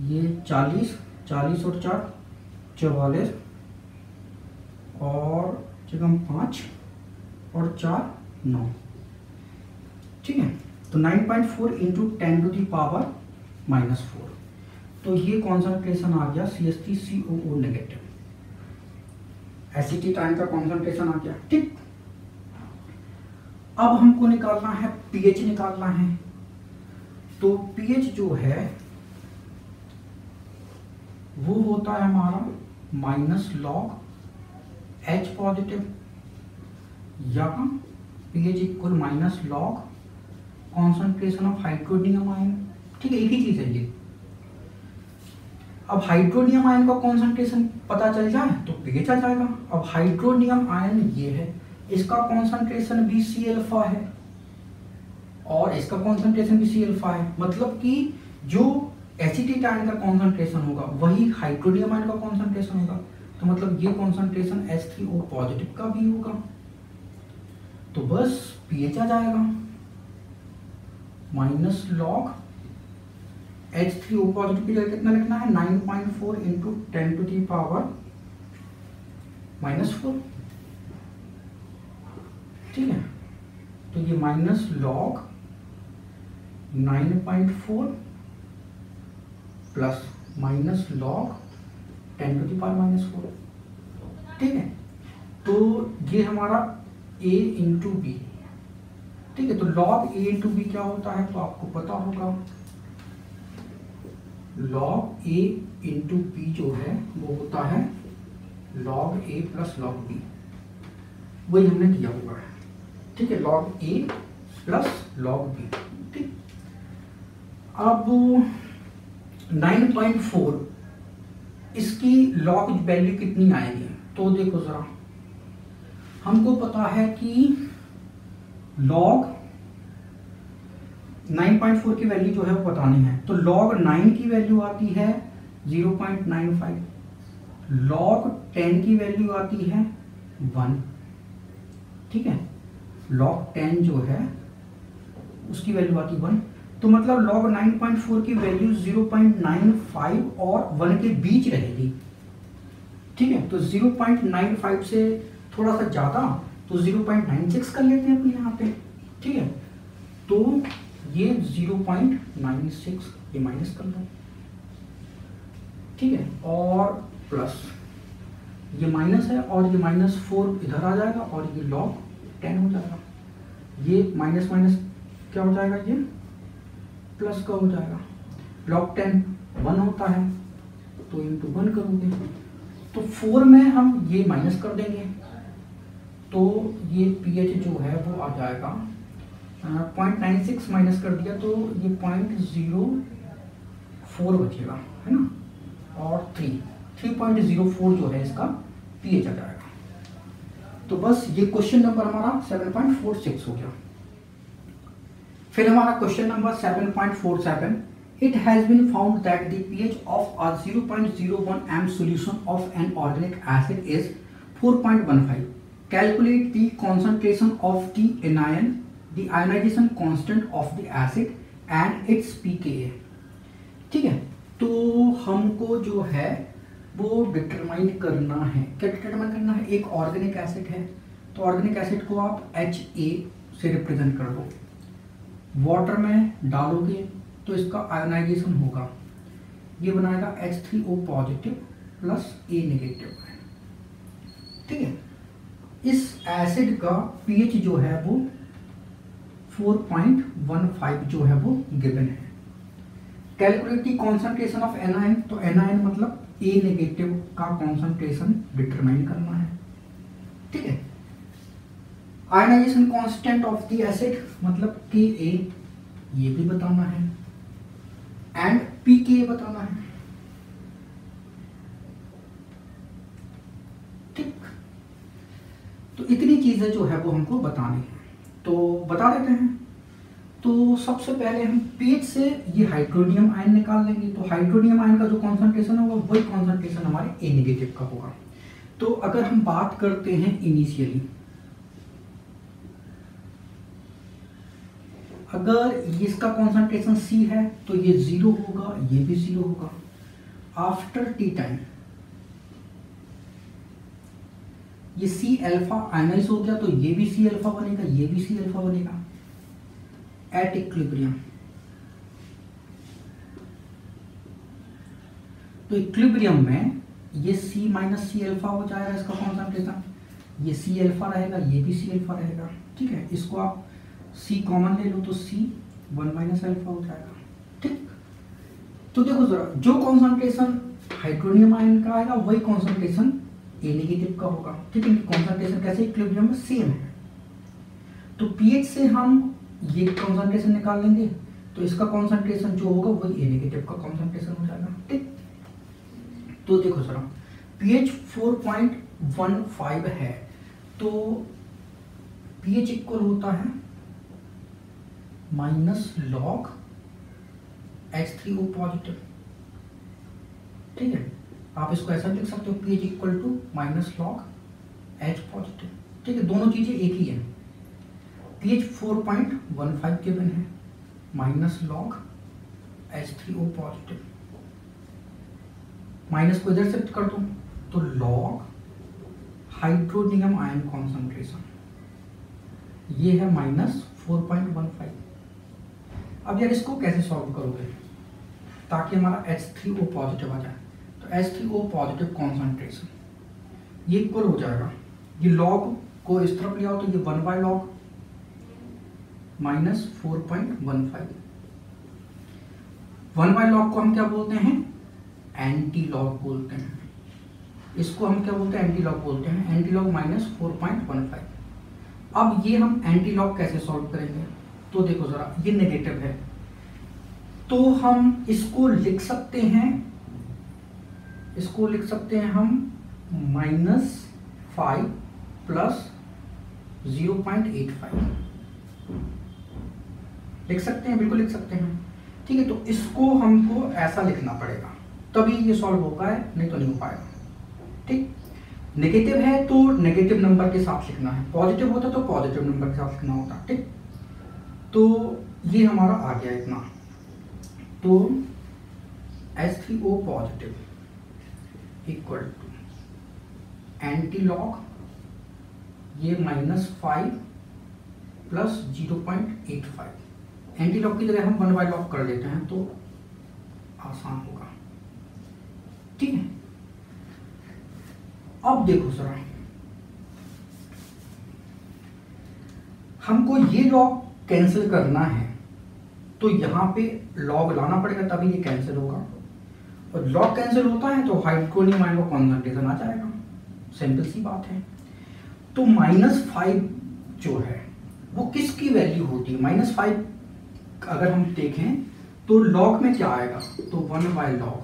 ये 40 और 4 44 और जगह 5 और 4 9। ठीक है, तो 9.4 इंटू 10⁻⁻4। तो ये कॉन्सेंट्रेशन आ गया CH3COO नेगेटिव, एसीटेट आयन का कॉन्सेंट्रेशन आ गया। ठीक, अब हमको निकालना है पीएच निकालना है। तो पीएच जो है वो होता है हमारा -log H पॉजिटिव या pH equal -log concentration of hydronium ion. ठीक है, एक ही चीज है ये। अब हाइड्रोनियम आयन का कॉन्सेंट्रेशन पता चल जाए तो पीएच आ जाएगा। अब हाइड्रोनियम आयन ये है, इसका कॉन्सेंट्रेशन भी C अल्फा है और इसका कॉन्सेंट्रेशन भी C अल्फा है। मतलब कि जो एसीटेट आयन का कॉन्सेंट्रेशन होगा वही हाइड्रोनियम आयन का कॉन्सेंट्रेशन होगा। तो मतलब ये कॉन्सेंट्रेशन H3O पॉजिटिव का भी होगा। तो बस पीएच आ जाएगा -log H3O पॉजिटिव की जगह कितना लिखना है, 9.4 इंटू 10⁻⁻4। ठीक है, तो ये -log 9.4 प्लस -log 10⁻⁻4। ठीक है, तो ये हमारा A इंटू बी। ठीक है, तो log A इंटू बी क्या होता है तो आपको पता होगा, log A इंटू बी जो है वो होता है log A plus log B, वही हमने किया हुआ है। ठीक है, log A plus log B। ठीक, अब 9.4 इसकी log वैल्यू कितनी आएगी, तो देखो जरा, हमको पता है कि log 9.4 की वैल्यू जो है वो बतानी है। तो log 9 की वैल्यू आती है 0.95, log 10 की वैल्यू आती है 1। ठीक है, log 10 जो है उसकी वैल्यू आती है 1। तो मतलब log 9.4 की वैल्यू 0.95 और 1 के बीच रहेगी। ठीक है, तो 0.95 से थोड़ा सा ज़्यादा, तो 0.96 कर लेते हैं अपने यहाँ पे। ठीक है, तो ये 0.96 ये माइनस कर लो। ठीक है, और प्लस ये माइनस है और ये -4 इधर आ जाएगा और ये log 10 हो जाएगा। ये माइनस माइनस क्या हो जाएगा, ये प्लस का हो जाएगा। log 10 1 होता है, तो इंटू 1 करोगे तो 4 में हम ये माइनस कर देंगे, तो ये pH जो है वो आ जाएगा 0.96 माइनस कर दिया तो ये 0.04 बचेगा, है ना, और 3.04 जो है इसका pH आ जाएगा। तो बस ये क्वेश्चन नंबर हमारा 7.46 हो गया। फिर हमारा question number 7.47, it has been found that the pH of a 0.01 m solution of an organic acid is 4.15. Calculate the concentration of the anion, the ionization constant of the acid and its pKa. ठीक है, तो हमको जो है वो determine करना है। क्या डिटरमाइन करना है? एक ऑर्गेनिक एसिड है, तो ऑर्गेनिक एसिड को आप Ha से रिप्रेजेंट कर दो, वाटर में डालोगे तो इसका आयोनाइजेशन होगा, ये बनाएगा H3O positive plus A negative. ठीक है, इस एसिड का pH जो है वो 4.15 जो है वो गिवन है। Calculate the concentration of anion, तो एनायन मतलब A नेगेटिव का कॉन्सेंट्रेशन डिटरमाइन करना है। ठीक है, ionization constant of the acid मतलब Ka ये भी बताना है एंड pKa बताना है। ठीक, तो इतनी चीजें जो है वो हमको बतानी है, तो बता देते हैं। तो सबसे पहले हम pH से ये हाइड्रोनियम आयन निकाल लेंगे, तो हाइड्रोनियम आयन का जो कॉन्सेंट्रेशन होगा वही कॉन्सेंट्रेशन हमारे A नेगेटिव का होगा। तो अगर हम बात करते हैं इनिशियली, अगर इसका कॉन्सेंट्रेशन C है तो ये 0 होगा, ये भी 0 होगा। आफ्टर टी टाइम ये C अल्फा आयनाइज हो गया, तो ये भी C अल्फा बनेगा, ये भी C अल्फा बनेगा। एट इक्विलिब्रियम, तो इक्विलिब्रियम में ये C माइनस C अल्फा हो जाएगा इसका कॉन्सेंट्रेशन, ये C अल्फा रहेगा, ये भी C अल्फा रहेगा। ठीक है, इसको आप C कॉमन ले लो तो C 1 माइनस अल्फा हो जाएगा। ठीक, तो देखो जरा, जो कॉन्सेंट्रेशन हाइड्रोनियम आयन का आएगा वही कॉन्सेंट्रेशन A नेगेटिव का होगा। ठीक है, कॉन्सेंट्रेशन कैसे इक्विलिब्रियम में सेम है, तो pH से हम ये कॉन्सेंट्रेशन निकाल लेंगे, तो इसका कॉन्सेंट्रेशन जो होगा वही A नेगेटिव का कॉन्सेंट्रेशन हो जाएगा। ठीक, तो देखो जरा, pH 4.15 है, तो pH इक्वल होता है -log H3O पॉजिटिव। ठीक है, आप इसको ऐसा लिख सकते हो, pH equal to -log H positive. ठीक है, दोनों चीजें एक ही है। pH 4.15 गिवन है, -log H3O पॉजिटिव, माइनस को इधर शिफ्ट कर दो तो log हाइड्रोनियम आयन कॉन्सेंट्रेशन, ये है -4.15। अब यार इसको कैसे सॉल्व करोगे ताकि हमारा H3O पॉजिटिव आ जाए, तो H3O पॉजिटिव कॉन्सेंट्रेशन ये इक्वल हो जाएगा, ये लॉग को इस तरफ ले आओ तो ये 1/log -4.15। 1/log को हम क्या बोलते हैं? एंटी लॉग बोलते हैं। इसको हम क्या बोलते हैं? एंटी लॉग बोलते हैं। Anti log -4.15। अब ये हम एंटी लॉग कैसे सॉल्व करेंगे? तो देखो जरा, ये नेगेटिव है तो हम इसको लिख सकते हैं, हम -5 प्लस 0.85 लिख सकते हैं, बिल्कुल लिख सकते हैं। ठीक है, तो इसको हमको ऐसा लिखना पड़ेगा तभी ये सॉल्व होगा, नहीं तो नहीं हो पाएगा। ठीक, नेगेटिव है तो नेगेटिव नंबर के साथ लिखना है, पॉजिटिव होता तो पॉजिटिव नंबर के साथ लिखना होता। ठीक, तो ये हमारा आ गया इतना। तो H3O positive equal to anti log ये -5 प्लस 0.85। एंटी लॉग की जगह हम 1 लॉग कर लेते हैं तो आसान होगा। ठीक है, अब देखो जरा, हमको ये लॉग कैंसिल करना है तो यहाँ पे लॉग लाना पड़ेगा तभी ये कैंसिल होगा, और लॉग कैंसिल होता है तो हाइड्रोनियम आयन का कॉन्सेंट्रेशन आ जाएगा। सिंपल सी बात है। तो -5 जो है वो किसकी वैल्यू होती है? -5 अगर हम देखें तो लॉग में क्या आएगा, तो 1/log।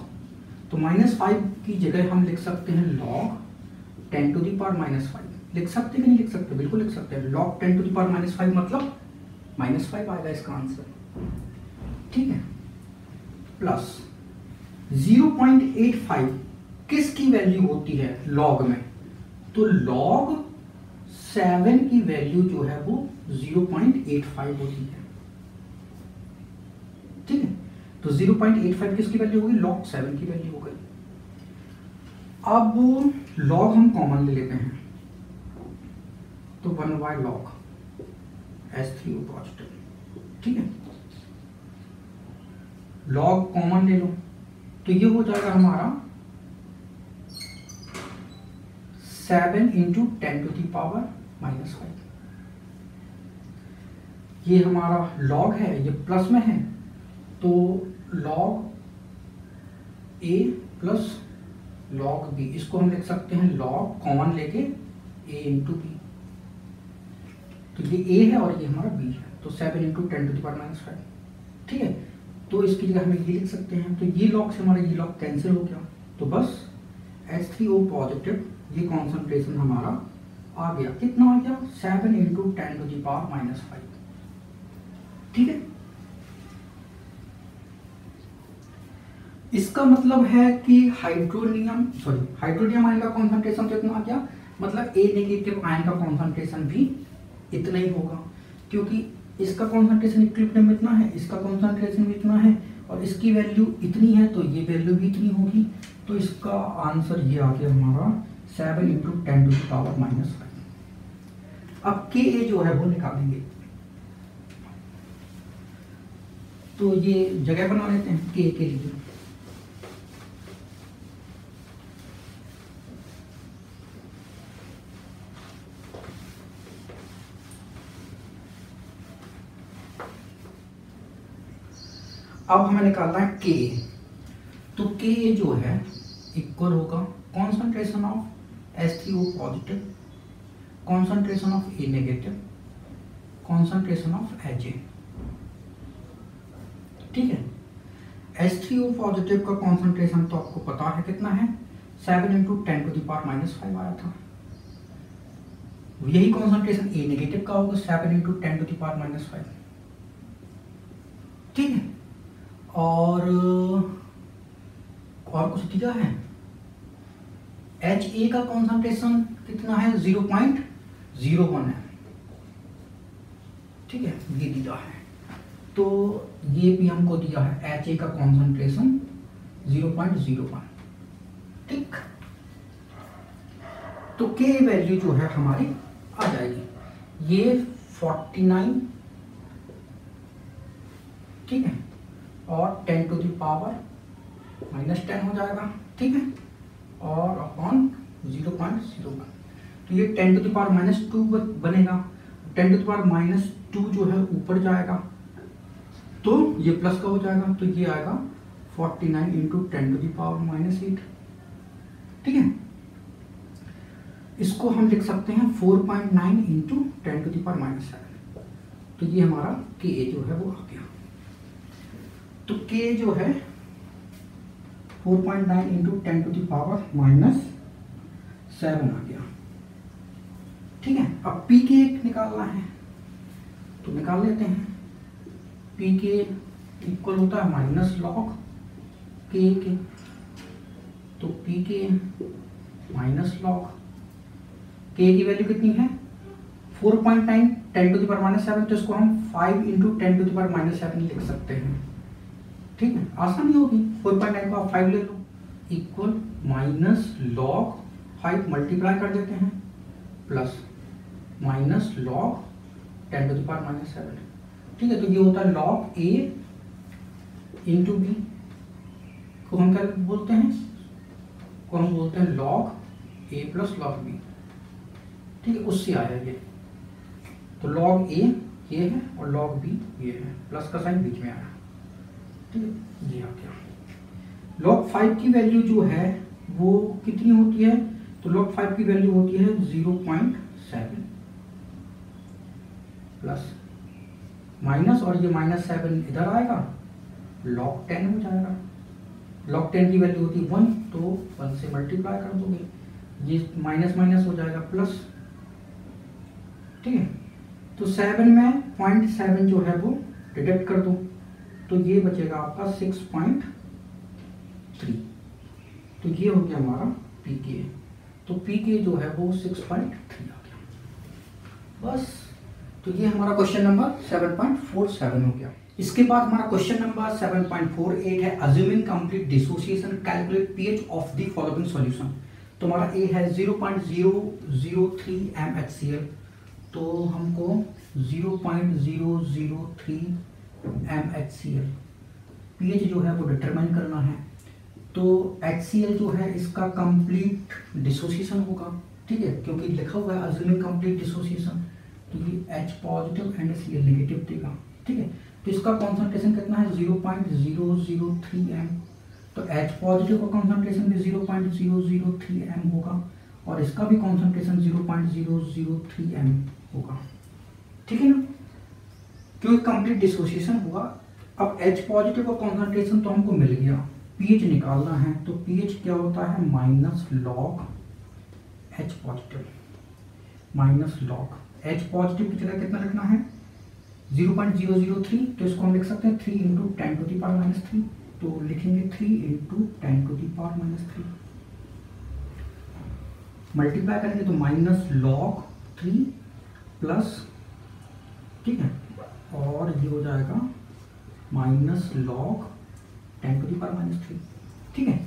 तो -5 की जगह हम लिख सकते हैं log 10⁻⁻5। लिख सकते हैं कि नहीं लिख सकते? बिल्कुल लिख सकते हैं। log 10⁻⁻5 मतलब -5 आएगा इसका आंसर। ठीक है, प्लस 0.85 किसकी वैल्यू होती है log में? तो log 7 की वैल्यू जो है वो 0.85 होती है। ठीक है, तो 0.85 किसकी वैल्यू होगी? log 7 की वैल्यू हो गई। अब log हम कॉमन ले लेते हैं तो 1/log H3O पॉजिटिव। ठीक है, log कॉमन ले लो तो ये हो जाएगा हमारा 7 × 10⁻⁻5। ये हमारा log है, ये प्लस में है तो log A plus log B, इसको हम लिख सकते हैं log कॉमन लेके A × B। तो ये A है और ये हमारा B है, तो 7 × 10⁻⁻5। ठीक है, तो इसकी जगह हम ये लिख सकते हैं। तो ये log से हमारा ये log कैंसिल हो गया, तो बस H3O पॉजिटिव ये कॉन्सेंट्रेशन हमारा आ गया। कितना आ गया? 7 × 10⁻⁻5। ठीक है, इसका मतलब है कि हाइड्रोनियम आयन का कॉन्सेंट्रेशन कितना आ गया, मतलब A नेगेटिव आयन का कॉन्सेंट्रेशन भी इतना ही होगा, क्योंकि इसका कॉन्सेंट्रेशन इक्विलिब्रियम में इतना है, इसका कॉन्सेंट्रेशन भी इतना है और इसकी वैल्यू इतनी है तो ये वैल्यू भी इतनी होगी। तो इसका आंसर ये आ गया हमारा 7 × 10⁻⁻5। अब Ka जो है वो निकालेंगे, तो ये जगह बना लेते हैं K के लिए। अब हमें निकालना है K, तो K जो है इक्वल होगा concentration of H3O positive, concentration of A negative, concentration of Ha। ठीक है, H3O पॉजिटिव का कॉन्सेंट्रेशन तो आपको पता है कितना है, 7 × 10⁻⁻5 आया था। यही कॉन्सेंट्रेशन A नेगेटिव का होगा 7 × 10⁻⁻5। ठीक है, और कुछ दिया है, Ha का कॉन्सेंट्रेशन कितना है? 0.01 है। ठीक है, ये दिया है, तो ये भी हमको दिया है Ha का कॉन्सेंट्रेशन 0.01। ठीक, तो K वैल्यू जो है हमारी आ जाएगी ये 49। ठीक है, और 10⁻⁻10 हो जाएगा। ठीक है, और अपॉन 0.01, तो ये 10⁻⁻2 बनेगा। 10⁻⁻2 जो है ऊपर जाएगा तो ये प्लस का हो जाएगा, तो ये आएगा 49 × 10⁻⁻8। ठीक है, इसको हम लिख सकते हैं 4.9 × 10⁻⁻7। तो ये हमारा K जो है वो आ गया। तो K जो है 4.9 × 10⁻⁻7 आ गया। ठीक है, अब Pk निकालना है तो निकाल लेते हैं। Pk इक्वल होता है -log K के, तो Pk -log K की वैल्यू कितनी है? 4.9 10⁻⁷, तो इसको हम 5 × 10⁻⁷ लिख सकते हैं। ठीक है, आसानी होगी। 4.9 को आप 5 ले लो, इक्वल माइनस लॉग 5 मल्टीप्लाई कर देते हैं प्लस माइनस लॉग 10⁻⁻7। ठीक है, तो ये होता है लॉग ए इंटू बी को हम क्या बोलते हैं, को हम बोलते हैं लॉग ए प्लस लॉग बी। ठीक है, उससे आया ये, तो लॉग ए ये है और लॉग बी ये है, प्लस का साइन बीच में आया। ठीक है, ये आ गया। लॉग 5 की वैल्यू जो है वो कितनी होती है, तो लॉग 5 की वैल्यू होती है 0.7 प्लस माइनस, और ये -7 इधर आएगा, लॉग 10 हो जाएगा। लॉग 10 की वैल्यू होती है 1, तो 1 से मल्टीप्लाई कर दोगे, ये माइनस माइनस हो जाएगा प्लस। ठीक है, तो 7 में 0.7 जो है वो डिडक्ट कर दो, तो ये बचेगा आपका 6.3। तो ये हो गया हमारा पी के, तो पी के जो है वो 6.3 आ गया। बस, तो ये हमारा क्वेश्चन नंबर 7.47 हो गया। इसके बाद हमारा क्वेश्चन नंबर 7.48 है assuming complete dissociation calculate pH of the following solution. तो हमारा ए है 0.003 MHCl, तो हमको 0.003 MHCl पीएच जो है वो डिटरमाइन करना है। तो HCl जो है इसका कंप्लीट डिसोसिएशन होगा। ठीक है, क्योंकि लिखा हुआ है अज्यूमिंग कंप्लीट डिसोसिएशन, तो ये H positive and Cl negative देगा। ठीक है, तो इसका कॉन्सेंट्रेशन कितना है 0.003 M, तो H पॉजिटिव का कॉन्सेंट्रेशन भी 0.003 M होगा और इसका भी कॉन्सेंट्रेशन 0.003 M होगा। ठीक है ना, क्योंकि कंप्लीट डिसोसिएशन हुआ। अब H पॉजिटिव का कॉन्सेंट्रेशन तो हमको मिल गया, पीएच निकालना है, तो पीएच क्या होता है minus log H positive, minus log H positive की जगह कितना लिखना है 0.003, तो इसको हम लिख सकते हैं 3 × 10⁻³ तो लिखेंगे 3 × 10⁻³ मल्टीप्लाई करेंगे तो माइनस लॉग 3 प्लस, ठीक है, और ये हो जाएगा माइनस लॉग 10⁻³। ठीक है,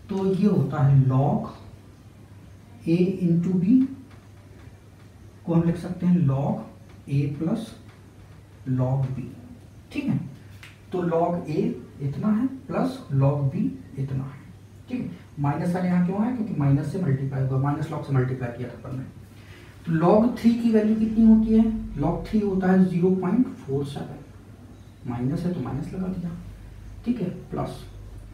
तो ये होता है लॉग a इंटू बी को हम लिख सकते हैं log a plus log b। ठीक है, तो लॉग a इतना है प्लस लॉग b इतना है। ठीक है, माइनस वाले यहाँ क्यों है, क्योंकि माइनस से मल्टीप्लाई हुआ, माइनस लॉग से मल्टीप्लाई किया था अपन ने। तो लॉग 3 की वैल्यू कितनी होती है, लॉग 3 होता है 0.47, माइनस है तो माइनस लगा दिया। ठीक है, प्लस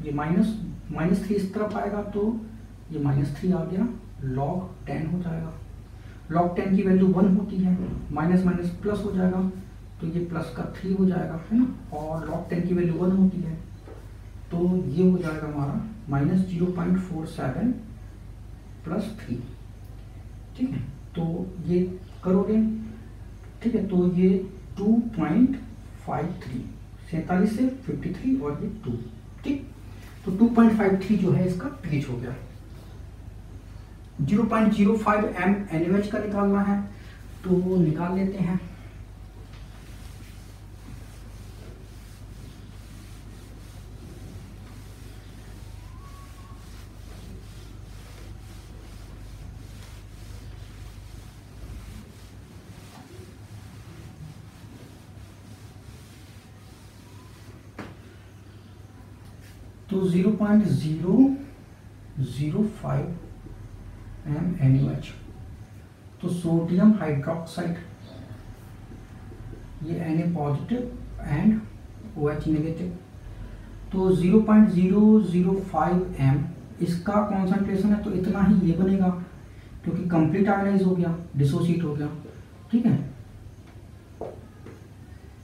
ये -3 इस तरफ आएगा तो ये -3 आ गया, लॉग 10 हो जाएगा। लॉग 10 की वैल्यू 1 होती है, माइनस माइनस प्लस हो जाएगा, तो ये प्लस का 3 हो जाएगा, है ना, और लॉग 10 की वैल्यू 1 होती है, तो ये हो जाएगा हमारा -0.47 प्लस 3। ठीक है, तो ये करोगे, ठीक है, तो ये 2.53, 47 से 53 और ये 2। ठीक, तो 2.53 जो है इसका पीएच हो गया। 0.05 M NaOH का निकालना है, तो निकाल लेते हैं। तो 0.005 M NaOH, तो सोडियम हाइड्रोक्साइड, ये Na positive and OH negative, तो 0.005 M इसका कॉन्सेंट्रेशन है, तो इतना ही ये बनेगा क्योंकि कंप्लीट आयनाइज हो गया, डिसोसिएट हो गया। ठीक है,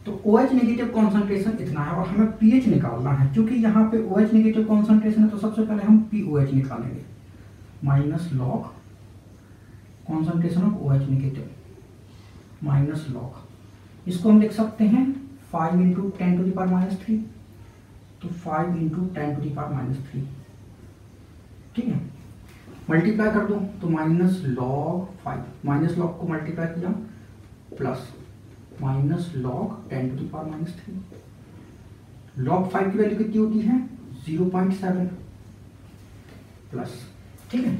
तो OH नेगेटिव कॉन्सेंट्रेशन इतना है और हमें पीएच निकालना है। क्योंकि यहाँ पे OH नेगेटिव कॉन्सेंट्रेशन है, तो सबसे पहले हम POH निकालेंगे, minus log concentration of OH negative minus log, इसको हम लिख सकते हैं 5 × 10⁻³ तो 5 × 10⁻³। ठीक है, मल्टीप्लाई कर दो तो माइनस लॉग 5, माइनस लॉग को मल्टीप्लाई किया प्लस माइनस लॉग 10⁻³ log 5 की वैल्यू कितनी होती है 0.7 प्लस, ठीक है,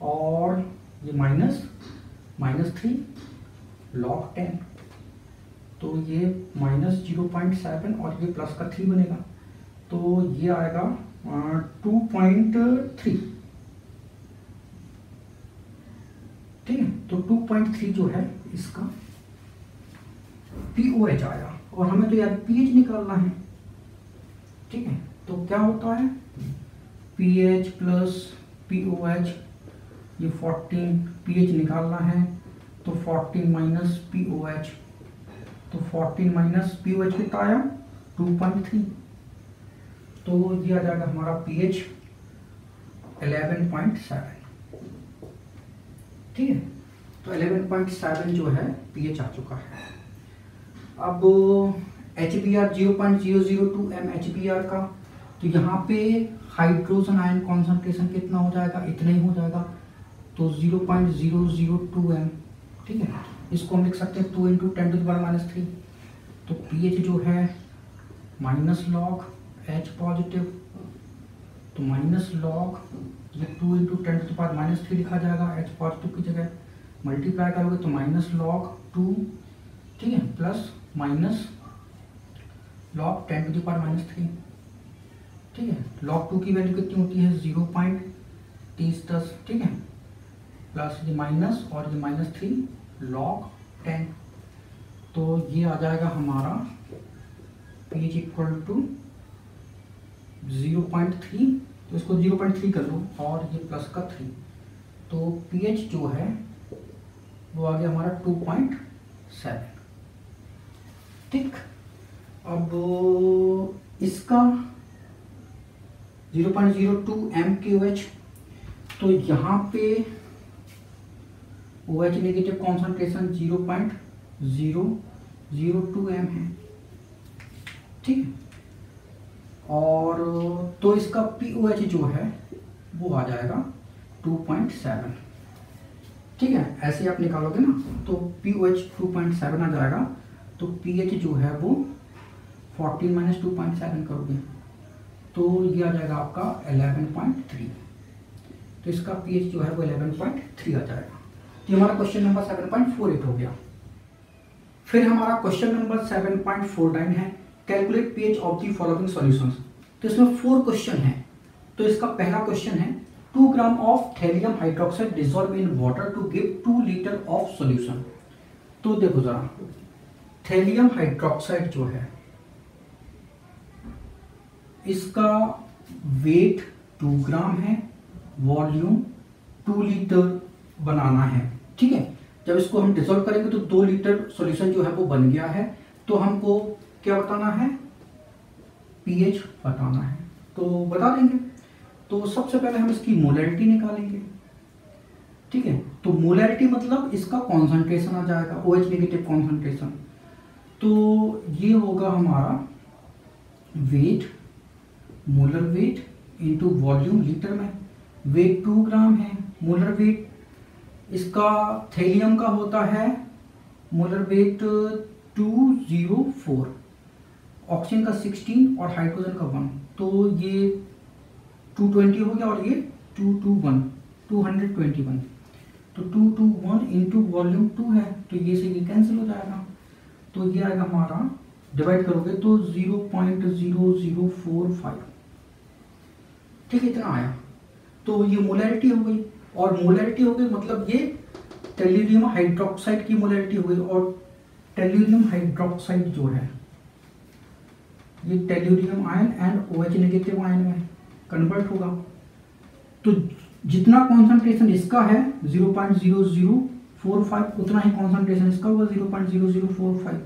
और ये -3 log 10, तो ये -0.7 और ये प्लस का 3 बनेगा, तो ये आएगा 2.3, ठीक है। तो 2.3 जो है इसका POH आया, और हमें तो यार pH निकालना है, ठीक है। तो क्या होता है pH प्लस POH, ये 14, pH निकालना है तो 14 माइनस POH, तो 14 माइनस POH कितना आया 2.3, तो ये आ जाएगा हमारा pH 11.7, ठीक है। तो 11.7 जो है pH आ चुका है। अब HBr 0.002 mHBr का, तो यहाँ पे हाइड्रोजन आयन कॉन्सेंट्रेशन कितना हो जाएगा, इतना ही हो जाएगा, तो 0.002 m, ठीक है। इसको हम लिख सकते हैं 2 × 10⁻⁻3, तो pH जो है माइनस लॉग H पॉजिटिव, तो माइनस लॉग ये 2 × 10⁻³ लिखा जाएगा H पॉजिटिव की जगह, मल्टीप्लाई करोगे तो माइनस लॉग 2, ठीक है, प्लस माइनस लॉग 10⁻⁻3, ठीक है। लॉग 2 की वैल्यू कितनी होती है 0.3010, ठीक है, प्लस ये माइनस और ये -3 log 10, तो ये आ जाएगा हमारा pH इक्वल टू 0.3, तो इसको 0.3 कर लो और ये प्लस का 3, तो pH जो है वो आ गया हमारा 2.7, ठीक। अब इसका 0.02 mQH, तो यहाँ पे OH नेगेटिव कॉन्सेंट्रेशन 0.002 m है, ठीक है, और तो इसका POH जो है वो आ जाएगा 2.7, ठीक है। ऐसे आप निकालोगे ना तो POH 2.7 आ जाएगा, तो pH जो है वो 14 माइनस 2.7 करोगे तो ये आ जाएगा आपका 11.3, तो इसका pH जो है वो 11.3 आ जाएगा। तो हमारा क्वेश्चन नंबर 7.48 हो गया। फिर हमारा क्वेश्चन नंबर 7.49 है calculate pH of the following solutions. तो इसमें 4 क्वेश्चन है। तो इसका पहला क्वेश्चन है 2 gram of thallium hydroxide dissolve in water to give 2 litre of solution. तो देखो जरा, थैलियम हाइड्रोक्साइड जो है इसका वेट 2 ग्राम है, वॉल्यूम 2 लीटर बनाना है, ठीक है। जब इसको हम डिसॉल्व करेंगे तो 2 लीटर सॉल्यूशन जो है वो बन गया है। तो हमको क्या बताना है, pH बताना है, तो बता देंगे। तो सबसे पहले हम इसकी मोलैरिटी निकालेंगे, ठीक है। तो मोलैरिटी मतलब इसका कॉन्सेंट्रेशन आ जाएगा, OH नेगेटिव कॉन्सेंट्रेशन। तो ये होगा हमारा weight, molar weight into volume litre में। वेट 2 ग्राम है, मोलर वेट इसका थैलियम का होता है मोलर वेट 204, ऑक्सीजन का 16 और हाइड्रोजन का 1, तो ये 220 हो गया और ये 221, तो 221 इंटू वॉल्यूम 2 है, तो ये से ये कैंसिल हो जाएगा। तो ये आएगा हमारा, डिवाइड करोगे तो 0.0045, ठीक है, इतना आया। तो ये मोलैरिटी हो गई, और मोलैरिटी हो गई मतलब ये टेल्यूरियम हाइड्रोक्साइड की मोलैरिटी हो गई। और टेल्यूरियम हाइड्रोक्साइड जो है ये tellurium ion and OH negative ion में कन्वर्ट होगा। तो जितना कॉन्सेंट्रेशन इसका है 0.0045, उतना ही कॉन्सेंट्रेशन इसका होगा 0.0045,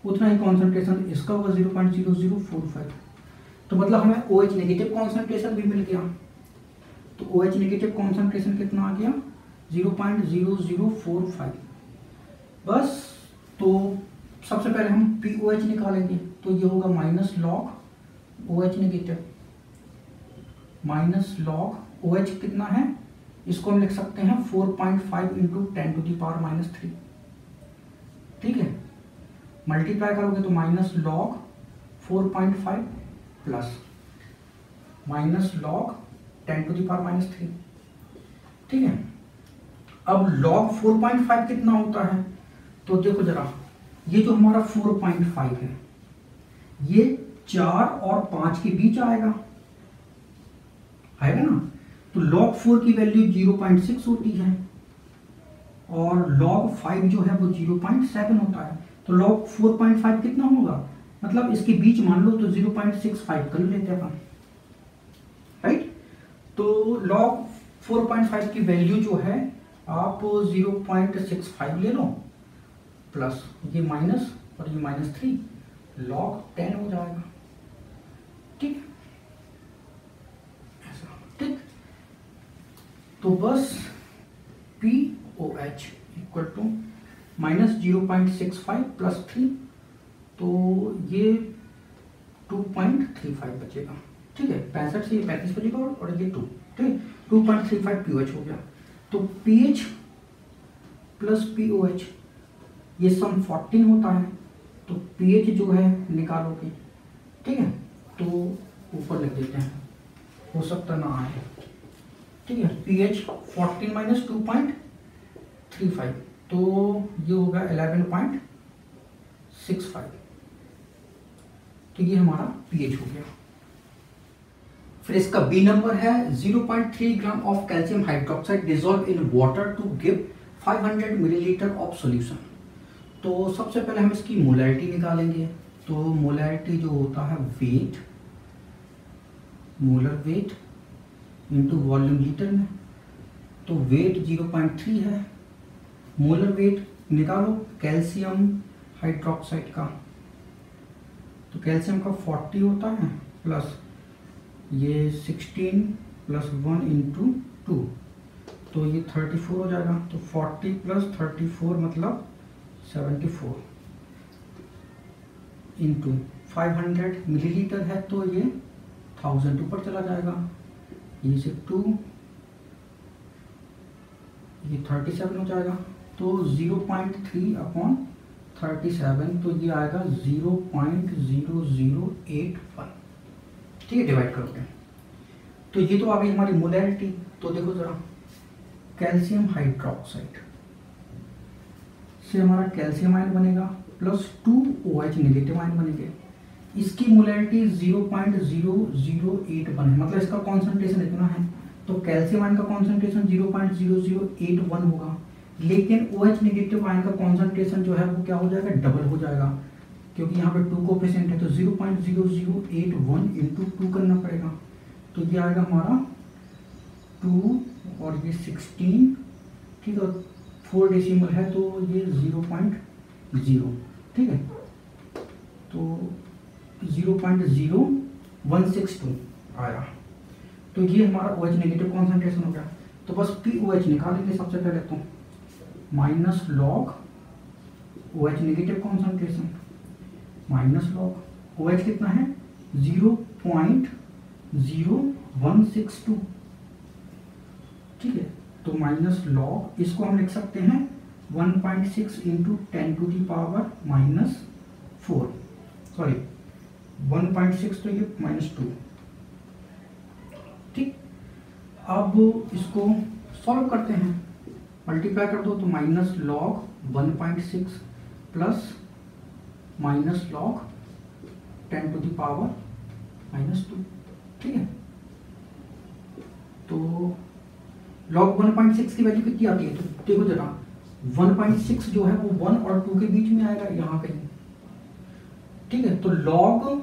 उतना ही कॉन्सेंट्रेशन इसका होगा 0.0045। तो मतलब हमें OH नेगेटिव कॉन्सेंट्रेशन भी मिल गया। तो OH नेगेटिव कॉन्सेंट्रेशन कितना आ गया 0.0045 बस। तो सबसे पहले हम POH निकालेंगे, तो ये होगा minus log OH negative, minus log OH कितना है, इसको हम लिख सकते हैं 4.5 इंटू 10⁻⁻3, ठीक है। मल्टीप्लाई करोगे तो minus log 4.5 plus minus log 10 to the power minus 3। ठीक है, अब log 4.5 कितना होता है? तो देखो जरा, ये जो हमारा 4.5 है ये 4 और 5 के बीच आएगा ना। तो log 4 की वैल्यू 0.6 होती है और log 5 जो है वो 0.7 होता है। तो log 4.5 कितना होगा? मतलब इसके बीच मान लो तो 0.65 कर लेते हैं, राइट। तो log 4.5 की वैल्यू जो है आप 0.65 ले लो प्लस ये माइनस और ये -3 log 10 हो जाएगा। ठीक, ऐसा। ठीक, तो बस POH इक्वल टू -0.65 प्लस 3, तो ये 2.35 बचेगा। ठीक है, 65 से ये 35 बचेगा और ये 2, ठीक है, 2.35 POH हो गया। तो PH प्लस POH ये सम 14 होता है, तो PH जो है निकालोगे। ठीक है, तो ऊपर लिख देते हैं, हो सकता ना आए। ठीक है, PH 14 माइनस 2.35, तो ये होगा 11.65। तो ये हमारा pH हो गया। फिर इसका बी नंबर है 0.3 gram of calcium hydroxide dissolve in water to give 500 millilitre of solution. तो सबसे पहले हम इसकी मोलैरिटी निकालेंगे। तो मोलैरिटी जो होता है weight, molar weight into volume litre में, तो वेट 0.3 है। मोलर वेट निकालो कैल्शियम हाइड्रोक्साइड का, तो कैल्शियम का 40 होता है प्लस ये 16 प्लस 1 इंटू 2, तो ये 34 हो जाएगा। तो 40 प्लस 34 मतलब 74 इंटू 500 मिलीलीटर है, तो ये 1000 ऊपर चला जाएगा। ये से 2, ये 37 हो जाएगा। तो 0.3 अपॉन 37, तो ये आएगा 0.0081। ठीक है, डिवाइड करते हैं। तो ये तो आ गई हमारी मोलैरिटी। तो देखो जरा, कैल्शियम हाइड्रोक्साइड से हमारा कैल्शियम आयन बनेगा प्लस 2OH नेगेटिव आयन बनेंगे। इसकी मोलैरिटी 0.0081 है, मतलब इसका कॉन्सेंट्रेशन इतना है। तो कैल्शियम आयन का कॉन्सेंट्रेशन 0.0081 होगा, लेकिन OH नेगेटिव आयन का कॉन्सेंट्रेशन जो है वो क्या हो जाएगा? डबल हो जाएगा, क्योंकि यहाँ पे 2 कोएफिशिएंट है। तो 0.0081 इंटू 2 करना पड़ेगा। तो ये आएगा हमारा 2 और ये 16, ठीक है, 4 डेसिमल है, तो ये 0.0, ठीक है, तो 0.0162 आया। तो ये हमारा OH नेगेटिव कॉन्सेंट्रेशन हो गया। तो बस POH निकालेंगे सबसे पहले, तो minus log OH negative concentration minus log OH कितना है? 0.0162। ठीक है, तो माइनस लॉग, इसको हम लिख सकते हैं 1.6 into 10 to the power -4, sorry 1.6, तो ये -2। ठीक, अब इसको सॉल्व करते हैं, मल्टीप्लाई कर दो, तो minus log 1.6 plus minus log 10 to the power -2। ठीक है, तो लॉग 1.6 की वैल्यू कितनी आती है? तो देखो जरा, 1.6 जो है वो 1 और 2 के बीच में आएगा यहाँ कहीं। ठीक है, तो लॉग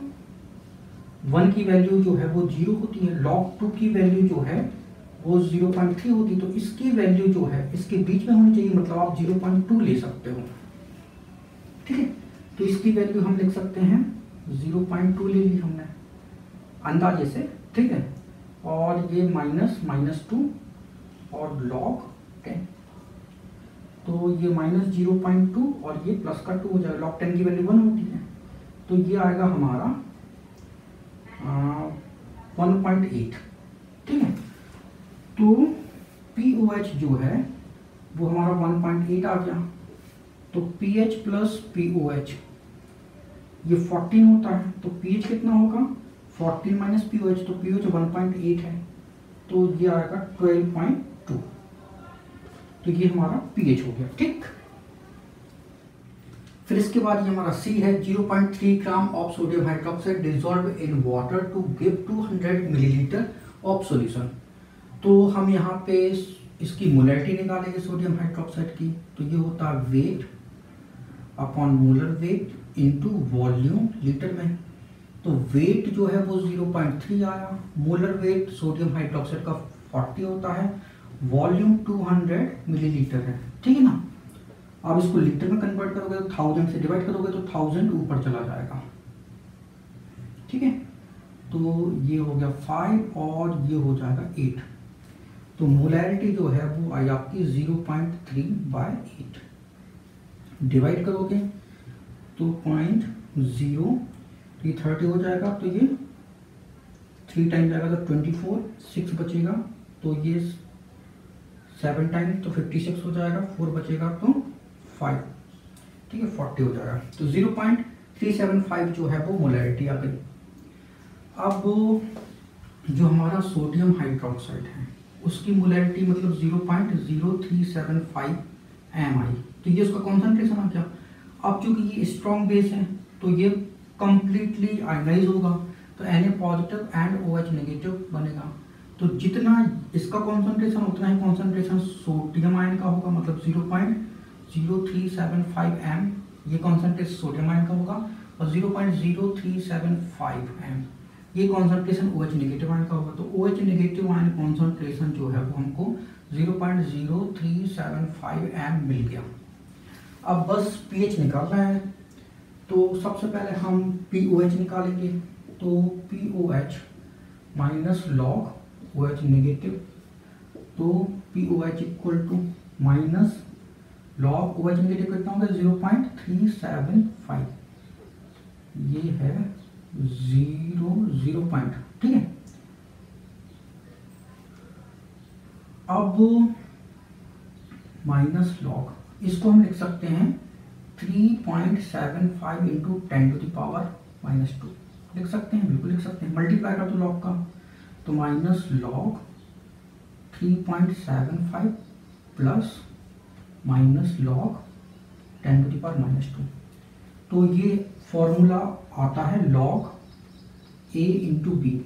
1 की वैल्यू जो है वो 0 होती है, लॉग 2 की वैल्यू जो है वो 0.3 होती है। तो इसकी वैल्यू जो है इसके बीच में होनी चाहिए, मतलब आप 0.2 ले सकते हो। ठीक है, तो इसकी वैल्यू हम लिख सकते हैं 0.2 ले ली हमने अंदाजे से। ठीक है, और ये -2 और लॉग 10, तो ये -0.2 और ये प्लस का 2 हो जाएगा। लॉग 10 की वैल्यू 1 होती है, तो ये आएगा हमारा 1.8। ठीक है, तो POH जो है वो हमारा 1.8 आ गया। तो PH प्लस POH ये 14 होता है, तो PH कितना होगा? 14 माइनस पी ओ एच, तो पी ओ एच 1.8 है, तो ये आएगा 12.2, तो ये हमारा पीएच हो गया। ठीक, फिर इसके बाद ये हमारा सी है, 0.3 gram of sodium hydroxide dissolve in water to give 200 millilitre of solution. तो हम यहाँ पे इसकी मोलैरिटी निकालेंगे सोडियम हाइड्रोक्साइड की, तो ये होता है weight upon molar weight into volume litre में। तो वेट जो है वो 0.3 आया, मोलर वेट सोडियम हाइड्रोक्साइड का 40 होता है, वॉल्यूम 200 मिलीलीटर है। ठीक है ना, अब इसको लीटर में कन्वर्ट करोगे तो 1000 से डिवाइड करोगे तो 1000 ऊपर चला जाएगा। ठीक है, तो ये हो गया 5 और ये हो जाएगा 8, तो मोलैरिटी जो है वो आई आपकी 0.3/8, डिवाइड करोगे तो 0.0, ये 30 हो जाएगा, तो ये 3 टाइम जाएगा तो 24, 6 बचेगा, तो ये 7 टाइम तो 56 हो जाएगा, 4 बचेगा तो 5, ठीक है 40 हो जाएगा। तो 0.375 जो है वो मोलैरिटी आ गई। अब जो हमारा सोडियम हाइड्रोक्साइड है उसकी मोलैरिटी मतलब 0.0375 mI, तो ये उसका कॉन्सेंट्रेशन आ गया। अब चूंकि ये स्ट्रॉन्ग बेस है तो ये कंप्लीटली आयनाइज होगा, तो Na positive and OH negative बनेगा। तो जितना इसका कॉन्सेंट्रेशन उतना ही कॉन्सेंट्रेशन सोडियम आयन का होगा, मतलब 0.0375 m ये कॉन्सेंट्रेशन सोडियम आयन का होगा, और 0.0375 m ये कॉन्सेंट्रेशन OH नेगेटिव आयन का होगा। तो OH नेगेटिव आयन कॉन्सेंट्रेशन जो है वो हमको 0.0375 m मिल गया। अब बस पीएच निकालना है, तो सबसे पहले हम POH निकालेंगे। तो POH minus log OH negative, तो POH equal to minus log OH negative कितना होगा 0.375, ये है 0 पॉइंट। ठीक है, अब माइनस लॉग इसको हम लिख सकते हैं 3.75 इंटू 10⁻⁻2 लिख सकते हैं, बिल्कुल लिख सकते हैं, मल्टीप्लाई कर दो लॉग का, तो minus log 3.75 plus minus log 10⁻²। तो ये फॉर्मूला आता है लॉग A इंटू बी,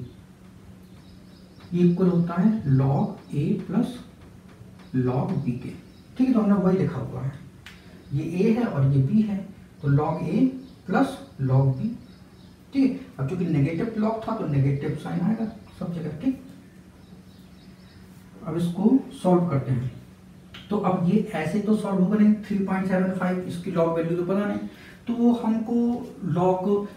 ये इक्वल होता है log A plus log B के। ठीक है, तो हमने वही लिखा हुआ है, ये A है और ये B है, तो log A plus log B। ठीक है, अब चूंकि नेगेटिव लॉग था तो नेगेटिव साइन आएगा सब जगह। ठीक, अब इसको सॉल्व करते हैं। तो अब ये ऐसे तो सॉल्व होगा नहीं, 3.75 इसकी लॉग वैल्यू तो पता नहीं, तो हमको लॉग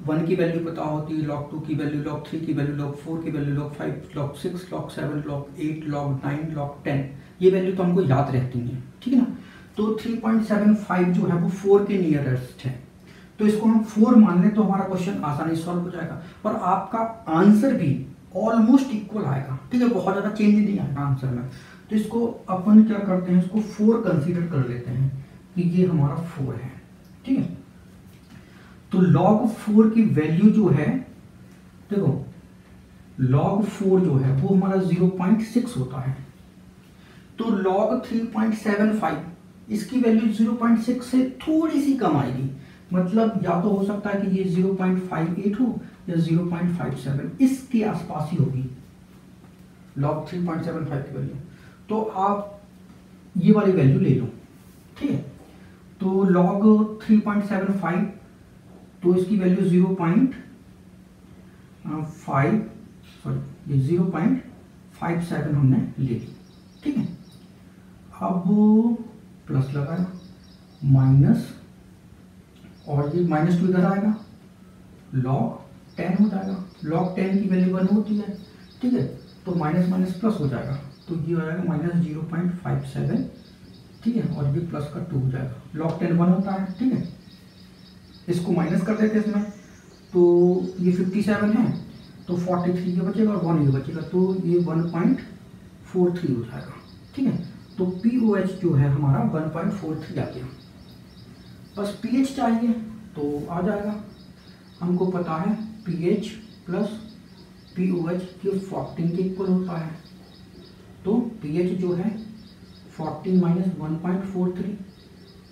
1 की वैल्यू पता होती है, लॉग 2 की वैल्यू, लॉग 3 की वैल्यू, लॉग 4 की value, log 5, log 6, log 7, log 8, log 9, log 10, ये वैल्यू तो हमको याद रहती है। ठीक है ना, तो 3.75 जो है वो 4 के नियरेस्ट है, तो इसको हम 4 मान लें तो हमारा क्वेश्चन आसानी से सॉल्व हो जाएगा, और आपका आंसर भी ऑलमोस्ट इक्वल आएगा। ठीक है, बहुत ज़्यादा चेंज नहीं आएगा आंसर में। तो इसको अपन क्या करते हैं, इसको 4 कंसीडर कर लेते हैं कि ये हमारा 4 है। ठीक है, तो log 4 की वैल्यू जो है, देखो log 4 जो है वो हमारा 0.6 होता है, तो log 3.75 इसकी वैल्यू 0.6 से थोड़ी सी कम आएगी, मतलब या तो हो सकता है कि ये 0.58 हो या 0.57, इसके आसपास ही होगी log 3.75 की वैल्यू। तो आप ये वाली वैल्यू ले लो। ठीक है, तो log 3.75 तो इसकी वैल्यू 0.57 हमने ले ली। ठीक है, अब प्लस लगाया, माइनस, और ये -2 इधर आएगा, log 10 हो जाएगा, log 10 की वैल्यू 1 होती है। ठीक है, तो माइनस माइनस प्लस हो जाएगा, तो ये हो जाएगा -0.57। ठीक है, और ये प्लस का 2 हो जाएगा, log 10 1 होता है। ठीक है, इसको माइनस कर देते हैं इसमें, तो ये 57 है, तो 43 ये बचेगा और 1 ये बचेगा, तो ये 1.43 हो जाएगा। ठीक है, तो POH जो है हमारा 1.43 आ गया। बस pH चाहिए तो आ जाएगा, हमको पता है pH प्लस POH ये 14 के इक्वल होता है, तो pH जो है 14 माइनस 1.43,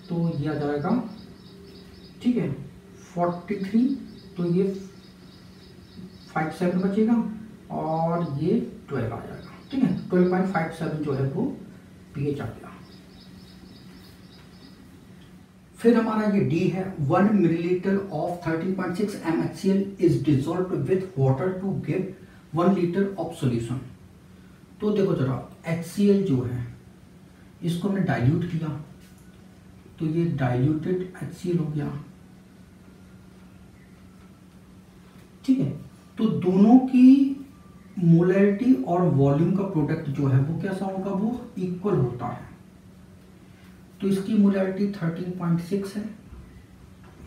तो ये आ जाएगा, ठीक है, 43, तो ये 57 बचेगा और ये 12 आ जाएगा, ठीक है, 12.57 जो है वो pH आ गया। फिर हमारा ये D है, 1 millilitre of 13.6 MHCl is dissolved with water to give 1 litre of solution. तो देखो जरा, HCl जो है इसको हमने डाइल्यूट किया, तो ये डाइल्यूटेड HCl हो गया, ठीक है। तो दोनों की मोलैरिटी और वॉल्यूम का प्रोडक्ट जो है वो कैसा होगा, वो इक्वल होता है। तो इसकी मोलैरिटी 13.6 है,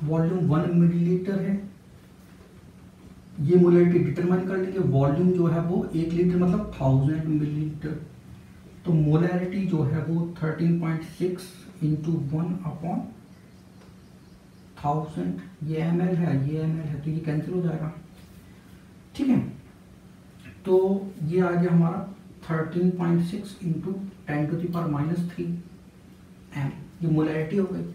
वॉल्यूम 1 मिलीलीटर है, ये मोलैरिटी डिटरमाइन कर लेंगे। वॉल्यूम जो है वो 1 लीटर मतलब 1000 मिलीलीटर, तो मोलैरिटी जो है वो 13.6 इंटू 1/1000, ये ml है, ये ml है, तो ये कैंसिल हो जाएगा, ठीक है। तो ये आ गया हमारा 13.6 इंटू 10⁻³ m, ये मोलैरिटी हो गई।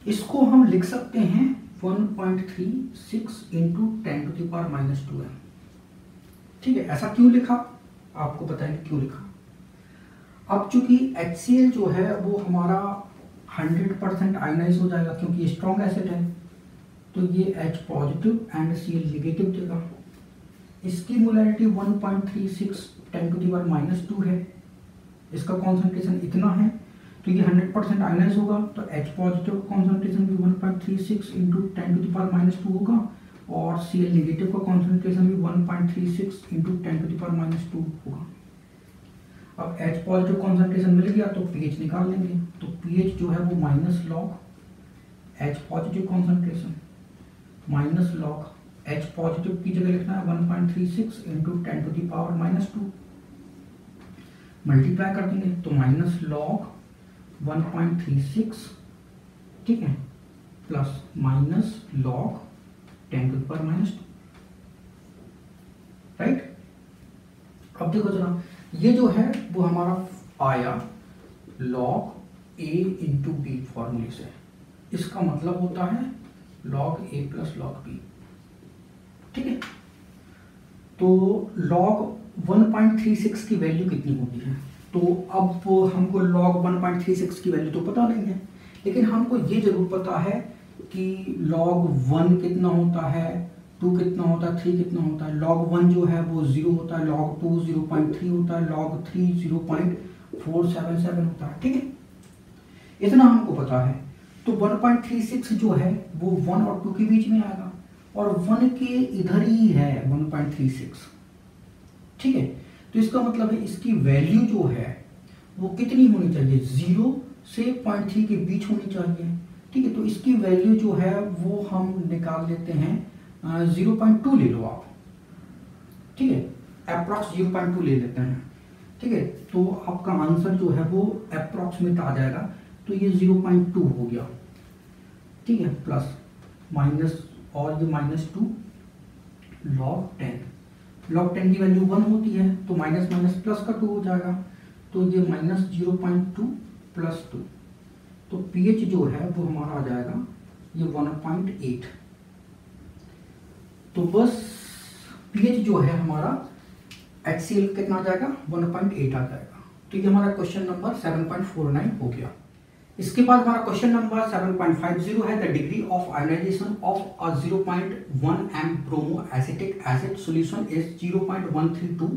इसको हम लिख सकते हैं 1.36 इंटू 10⁻² m, ठीक है। ऐसा क्यों लिखा, आपको बताएंगे क्यों लिखा। अब चूंकि HCl जो है वो हमारा 100% आयनाइज हो जाएगा क्योंकि स्ट्रॉन्ग एसिड है, तो ये H positive and Cl negative देगा। इसकी मोलैरिटी 1.36 10⁻² है, इसका कॉन्सेंट्रेशन इतना है, तो ये 100% आयनाइज होगा, तो H पॉजिटिव कॉन्सेंट्रेशन भी 1.36 इंटू 10⁻² होगा और Cl नेगेटिव का कॉन्सेंट्रेशन भी 1.36 इंटू 10⁻² होगा। अब H पॉजिटिव कॉन्सेंट्रेशन मिल गया तो pH निकाल लेंगे, तो pH जो है वो minus log H positive concentration minus log H positive की जगह लिखना है 1.36 इंटू 10⁻², मल्टीप्लाई कर देंगे तो माइनस लॉग 1.36, ठीक है, प्लस माइनस लॉग 10⁻², राइट। अब देखो जरा, ये जो है वो हमारा आया log A इंटू बी फॉर्मूले से, इसका मतलब होता है log A plus log B, ठीक है। तो log 1.36 की वैल्यू कितनी होती है, तो अब हमको log 1.36 की वैल्यू तो पता नहीं है, लेकिन हमको ये जरूर पता है कि log 1 कितना होता है, 2 कितना होता है, 3 कितना होता है। log 1 जो है वो 0 होता है, log 2 0.3 होता है, log 3 0.477 होता है, ठीक है, इतना हमको पता है। तो 1.36 जो है वो 1 और 2 के बीच में आएगा और 1 के इधर ही है 1.36, ठीक है। तो इसका मतलब है इसकी वैल्यू जो है वो कितनी होनी चाहिए, 0 से 0.3 के बीच होनी चाहिए, ठीक है। तो इसकी वैल्यू जो है वो हम निकाल लेते हैं 0.2 ले लो आप, ठीक है, अप्रॉक्स 0.2 ले लेते हैं, ठीक है। तो आपका आंसर जो है वो अप्रॉक्सीमेट आ जाएगा, तो ये 0.2 हो गया, ठीक है, प्लस माइनस और ये -2 log 10 की वैल्यू 1 होती है, तो माइनस माइनस प्लस का 2 हो जाएगा, तो ये -0.2 प्लस 2, तो pH जो है वो हमारा आ जाएगा ये 1.8। तो बस pH जो है हमारा HCl कितना आ जाएगा, 1.8 आ जाएगा। तो ये हमारा क्वेश्चन नंबर 7.49 हो गया। इसके बाद हमारा क्वेश्चन नंबर 7.50 है, the degree of ionization of a 0.1 m bromo acetic acid solution is 0.132।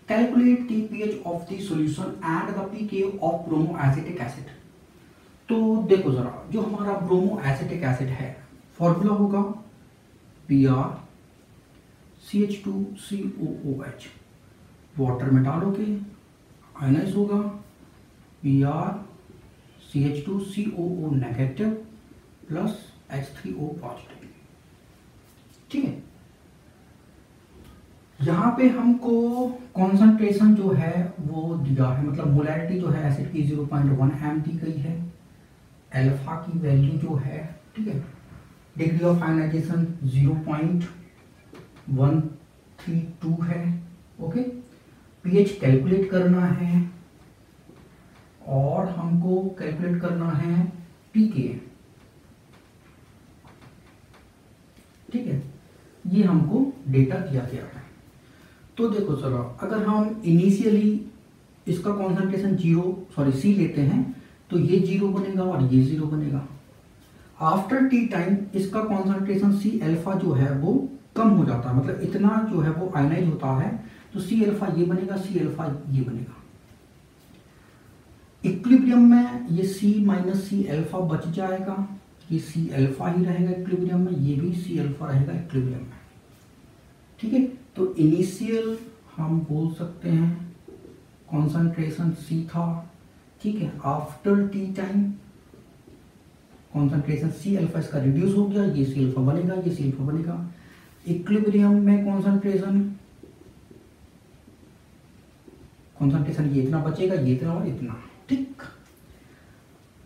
Calculate the pH of the solution and the pK of bromo acetic acid. तो देखो जरा, जो हमारा ब्रोमो एसिटिक एसिड है, फॉर्मूला होगा Br CH2COOH, water में डालोगे ionise होगा Br CH2COO negative plus H3O positive, ठीक है। यहाँ पे हमको कॉन्सेंट्रेशन जो है वो दिया है, मतलब मोलैरिटी जो है एसिड की 0.1 m दी गई है, अल्फा की वैल्यू जो है, ठीक है, डिग्री ऑफ आयनाइजेशन 0.132 H32 है। ओके, pH कैलकुलेट करना है और हमको कैलकुलेट करना है pK। ठीक है, ये हमको डेटा दिया गया है। तो देखो चलो, अगर हम इनिशियली इसका कॉन्सेंट्रेशन C लेते हैं तो ये 0 बनेगा और ये 0 बनेगा। आफ्टर टी टाइम इसका कॉन्सेंट्रेशन C अल्फा जो है वो कम हो जाता है, मतलब इतना जो है वो आयनाइज होता है, तो C अल्फा ये बनेगा, C अल्फा ये बनेगा। इक्विलिब्रियम में ये C माइनस C अल्फा बच जाएगा, ये C अल्फा ही रहेगा इक्विलिब्रियम में, ये भी C अल्फा रहेगा इक्विलिब्रियम में। ठीक है, तो इनिशियल हम बोल सकते हैं कॉन्सेंट्रेशन C था। ठीक है, after T time concentration C alpha इसका रिड्यूस हो गया, ये C अल्फा बनेगा, ये C अल्फा बनेगा। इक्विलिब्रियम में कॉन्सेंट्रेशन ये इतना बचेगा, ये इतना और इतना। ठीक,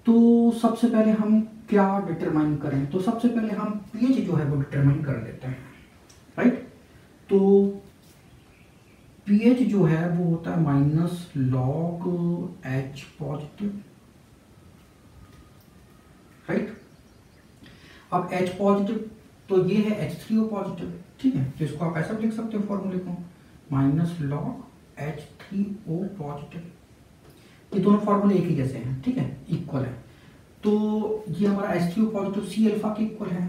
तो सबसे पहले हम क्या डिटरमाइन करें, तो सबसे पहले हम pH जो है वो डिटरमाइन कर देते हैं। राइट, तो pH जो है वो होता है minus log H positive. Right, अब H पॉजिटिव तो ये है H3O पॉजिटिव। ठीक है, तो इसको आप ऐसा भी लिख सकते हो फॉर्मूले को, माइनस लॉग H3O पॉजिटिव। ये दोनों फॉर्मूले एक ही जैसे हैं। ठीक है, इक्वल है, तो ये हमारा H3O पॉजिटिव C अल्फा के इक्वल है।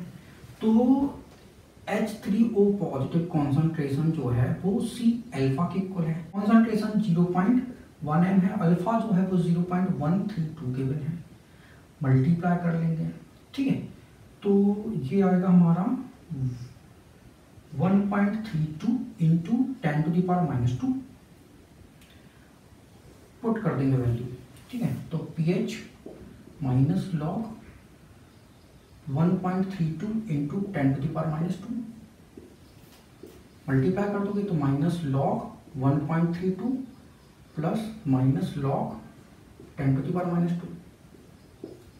तो H3O पॉजिटिव कॉन्सेंट्रेशन जो है वो C अल्फा के इक्वल है। कॉन्सेंट्रेशन 0.1 m है, अल्फा जो है वो 0.132 केविन है। मल्टीप्लाई कर लेंगे। ठीक है, तो ये आएगा हमारा 1.32 इंटू 10⁻⁻²। पुट कर देंगे वैल्यू। ठीक है, तो pH minus log 1.32 into 10⁻⁻²। Multiply कर दोगे तो minus log 1.32 plus minus log 10⁻⁻²।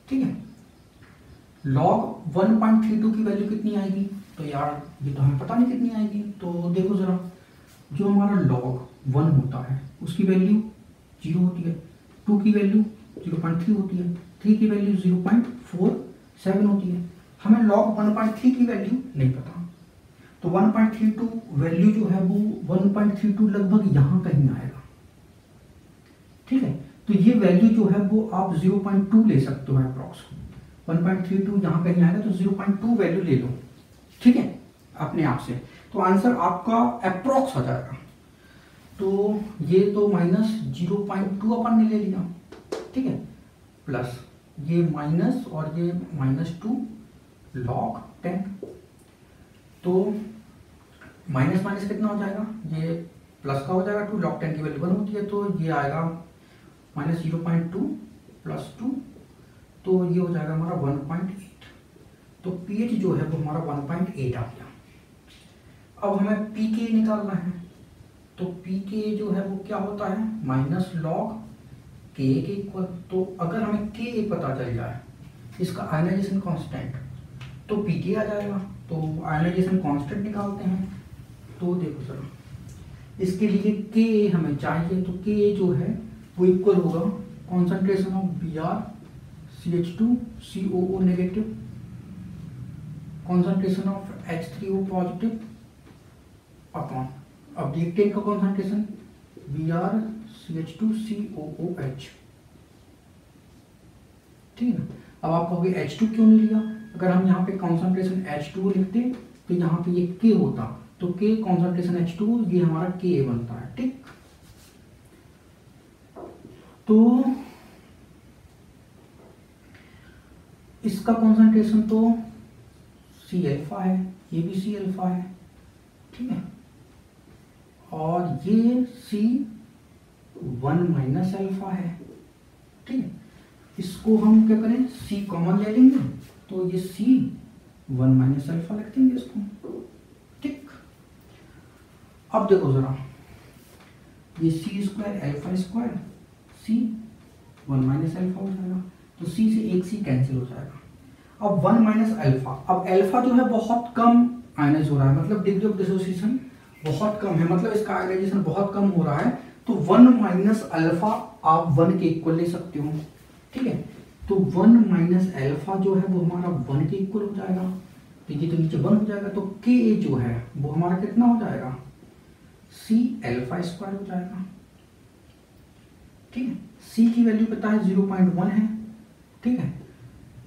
ठीक है, लॉग 1.32 की वैल्यू कितनी आएगी, तो यार ये तो हमें पता नहीं कितनी आएगी। तो देखो जरा, जो हमारा लॉग 1 होता है उसकी वैल्यू 0 होती है, 2 की वैल्यू 0.3 होती है, 3 की वैल्यू 0.47 होती है। हमें लॉग 1.3 की वैल्यू नहीं पता, तो 1.32 वैल्यू जो है वो 1.32 लगभग यहाँ कहीं आएगा। ठीक है, तो ये वैल्यू जो है वो आप 0.2 ले सकते हो अप्रॉक्स। 1.32 यहाँ कहीं आएगा तो 0.2 वैल्यू ले लो। ठीक है, अपने आप से, तो आंसर आपका अप्रॉक्स आ जाएगा। तो ये तो माइनस 0.2 अपन ने ले लिया। ठीक है, प्लस ये माइनस और ये -2 लॉग 10। तो माइनस माइनस कितना हो जाएगा, ये प्लस का हो जाएगा, 2 लॉग 10 की वैल्यू 1 होती है, तो ये आएगा माइनस 0.2 प्लस 2, तो ये हो जाएगा हमारा 1.8। तो pH जो है वो हमारा 1.8 आ गया। अब हमें pK निकालना है, तो pK जो है वो क्या होता है, माइनस लॉग Ka के इक्वल। तो अगर हमें Ka पता चल जाए, इसका आयनाइजेशन कांस्टेंट, तो pK आ जाएगा। तो आयनाइजेशन कांस्टेंट निकालते हैं। तो देखो सर, इसके लिए Ka हमें चाहिए, तो Ka जो है वो इक्वल होगा concentration of BrCH2COO negative, concentration of H3O positive upon, अब देखते हैं इनका कॉन्सेंट्रेशन BrCH2COOH। ठीक है, अब आप कहोगे H2 क्यों नहीं लिया, अगर हम यहाँ पे कॉन्सेंट्रेशन H2 लिखते तो यहाँ पे ये K होता, तो K कॉन्सेंट्रेशन H2, ये हमारा Ka बनता है। ठीक, तो इसका कॉन्सेंट्रेशन तो C अल्फा है, ये भी C अल्फा है। ठीक है, और ये C1 माइनस अल्फा है। ठीक है, इसको हम क्या करें, C कॉमन ले लेंगे, तो ये C1 माइनस अल्फा लिख देंगे इसको। ठीक, अब देखो जरा, ये C² alpha square C1 minus alpha हो जाएगा, तो C से एक C कैंसिल हो जाएगा। अब 1 माइनस अल्फा, अब अल्फा जो है बहुत कम आयनाइज हो रहा है, मतलब डिग्री ऑफ डिसोसिएशन बहुत कम है, मतलब इसका आयोनाइजेशन बहुत कम हो रहा है, तो 1 माइनस अल्फा आप 1 के इक्वल ले सकते हो, ठीक है। तो 1 माइनस अल्फा जो है वो हमारा 1 के इक्वल हो जाएगा, तो ये तो नीचे 1 हो जाएगा, तो के ए जो है वो हमारा कितना हो जाएगा, सी अल्फा स्क्वायर हो जाएगा, ठीक है। सी की वैल्यू पता है 0.1 है, ठीक है,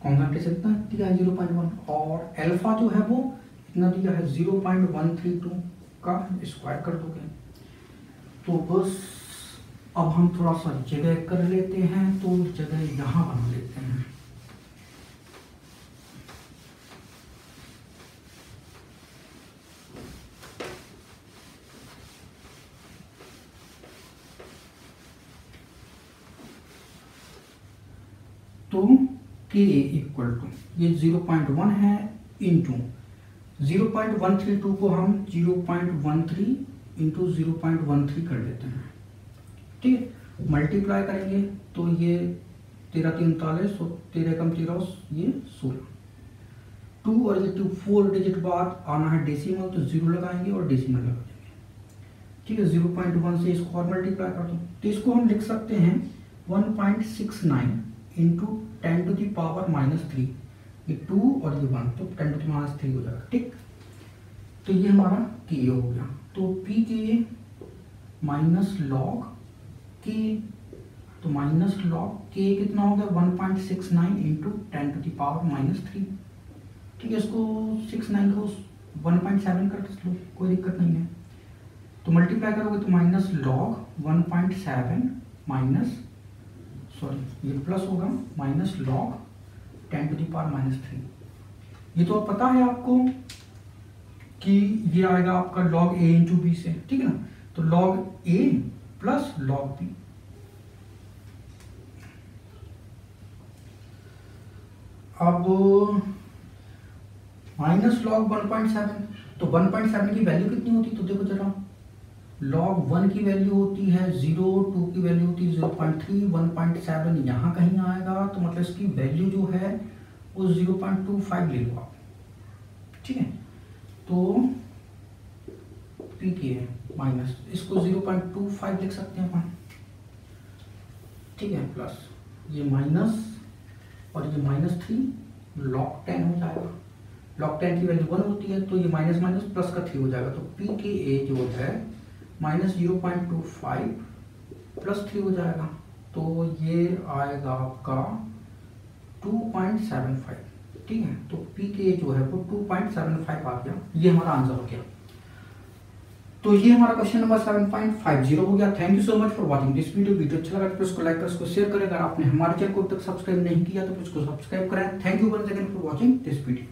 कॉन्सेंट्रेशन इतना दिया है 0.1, और अल्फा जो है वो इतना दिया है 0.132 का स्क्वायर कर दोगे। तो बस अब हम थोड़ा सा जगह कर लेते हैं, तो जगह यहाँ बना लेते हैं। तो के इक्वल टू ये 0.1 है इंटू 0.132 को हम 0.13 इंटू 0.13 कर लेते हैं, ठीक है। मल्टीप्लाई करेंगे तो ये 13 3 39 और 13 कम 13 ये 16, 2 और ये 2 4 डिजिट बाद आना है डेसिमल, तो 0 लगाएंगे और डेसिमल लगा देंगे, ठीक है। 0.1 से इसको और मल्टीप्लाई कर दो, तो इसको हम लिख सकते हैं 1.69 इंटू 10 टू द पावर -3, ये 2 और ये 1, तो 10 टू द -3 हो जाएगा, ठीक। तो ये हमारा के हो गया, तो पी के माइनस लॉग के, तो माइनस लॉग के कितना हो गया 1.69 इंटू 10 टू द पावर -3, ठीक है। इसको 69 को 1.7 कर लो, कोई दिक्कत नहीं है। तो मल्टीप्लाई करोगे तो माइनस लॉग 1.7 माइनस, सॉरी ये प्लस होगा, minus log 10 to the power -3। ये तो पता है आपको कि ये आएगा आपका लॉग ए इंटू बी से, ठीक है ना। तो लॉग ए प्लस लॉग बी, अब माइनस लॉग 1.7, तो 1.7 की वैल्यू कितनी होती है, तो देखो जरा, लॉग 1 की वैल्यू होती है 0, 2 की वैल्यू होती है 0.3, 1.7 यहाँ कहीं आएगा, तो मतलब इसकी वैल्यू जो है वो 0.25 ले लो आप, ठीक है। तो पी की है माइनस, इसको 0.25 लिख सकते हैं अपन, ठीक है, प्लस ये माइनस और ये -3 लॉग 10 हो जाएगा। लॉग 10 की वैल्यू 1 होती है, तो ये माइनस माइनस प्लस का 3 हो जाएगा, तो पी के ए जो है -0.25 प्लस 3 हो जाएगा, तो ये आएगा आपका 2.75, ठीक है। तो पी के जो है वो 2.75 आ गया, ये हमारा आंसर हो गया। तो ये हमारा क्वेश्चन नंबर 7.50 हो गया। Thank you so much for watching this video अच्छा लगा तो इसको लाइक कर, इसको शेयर करें। अगर आपने हमारे चैनल को अब तक सब्सक्राइब नहीं किया तो इसको सब्सक्राइब करें। Thank you once again for watching this video.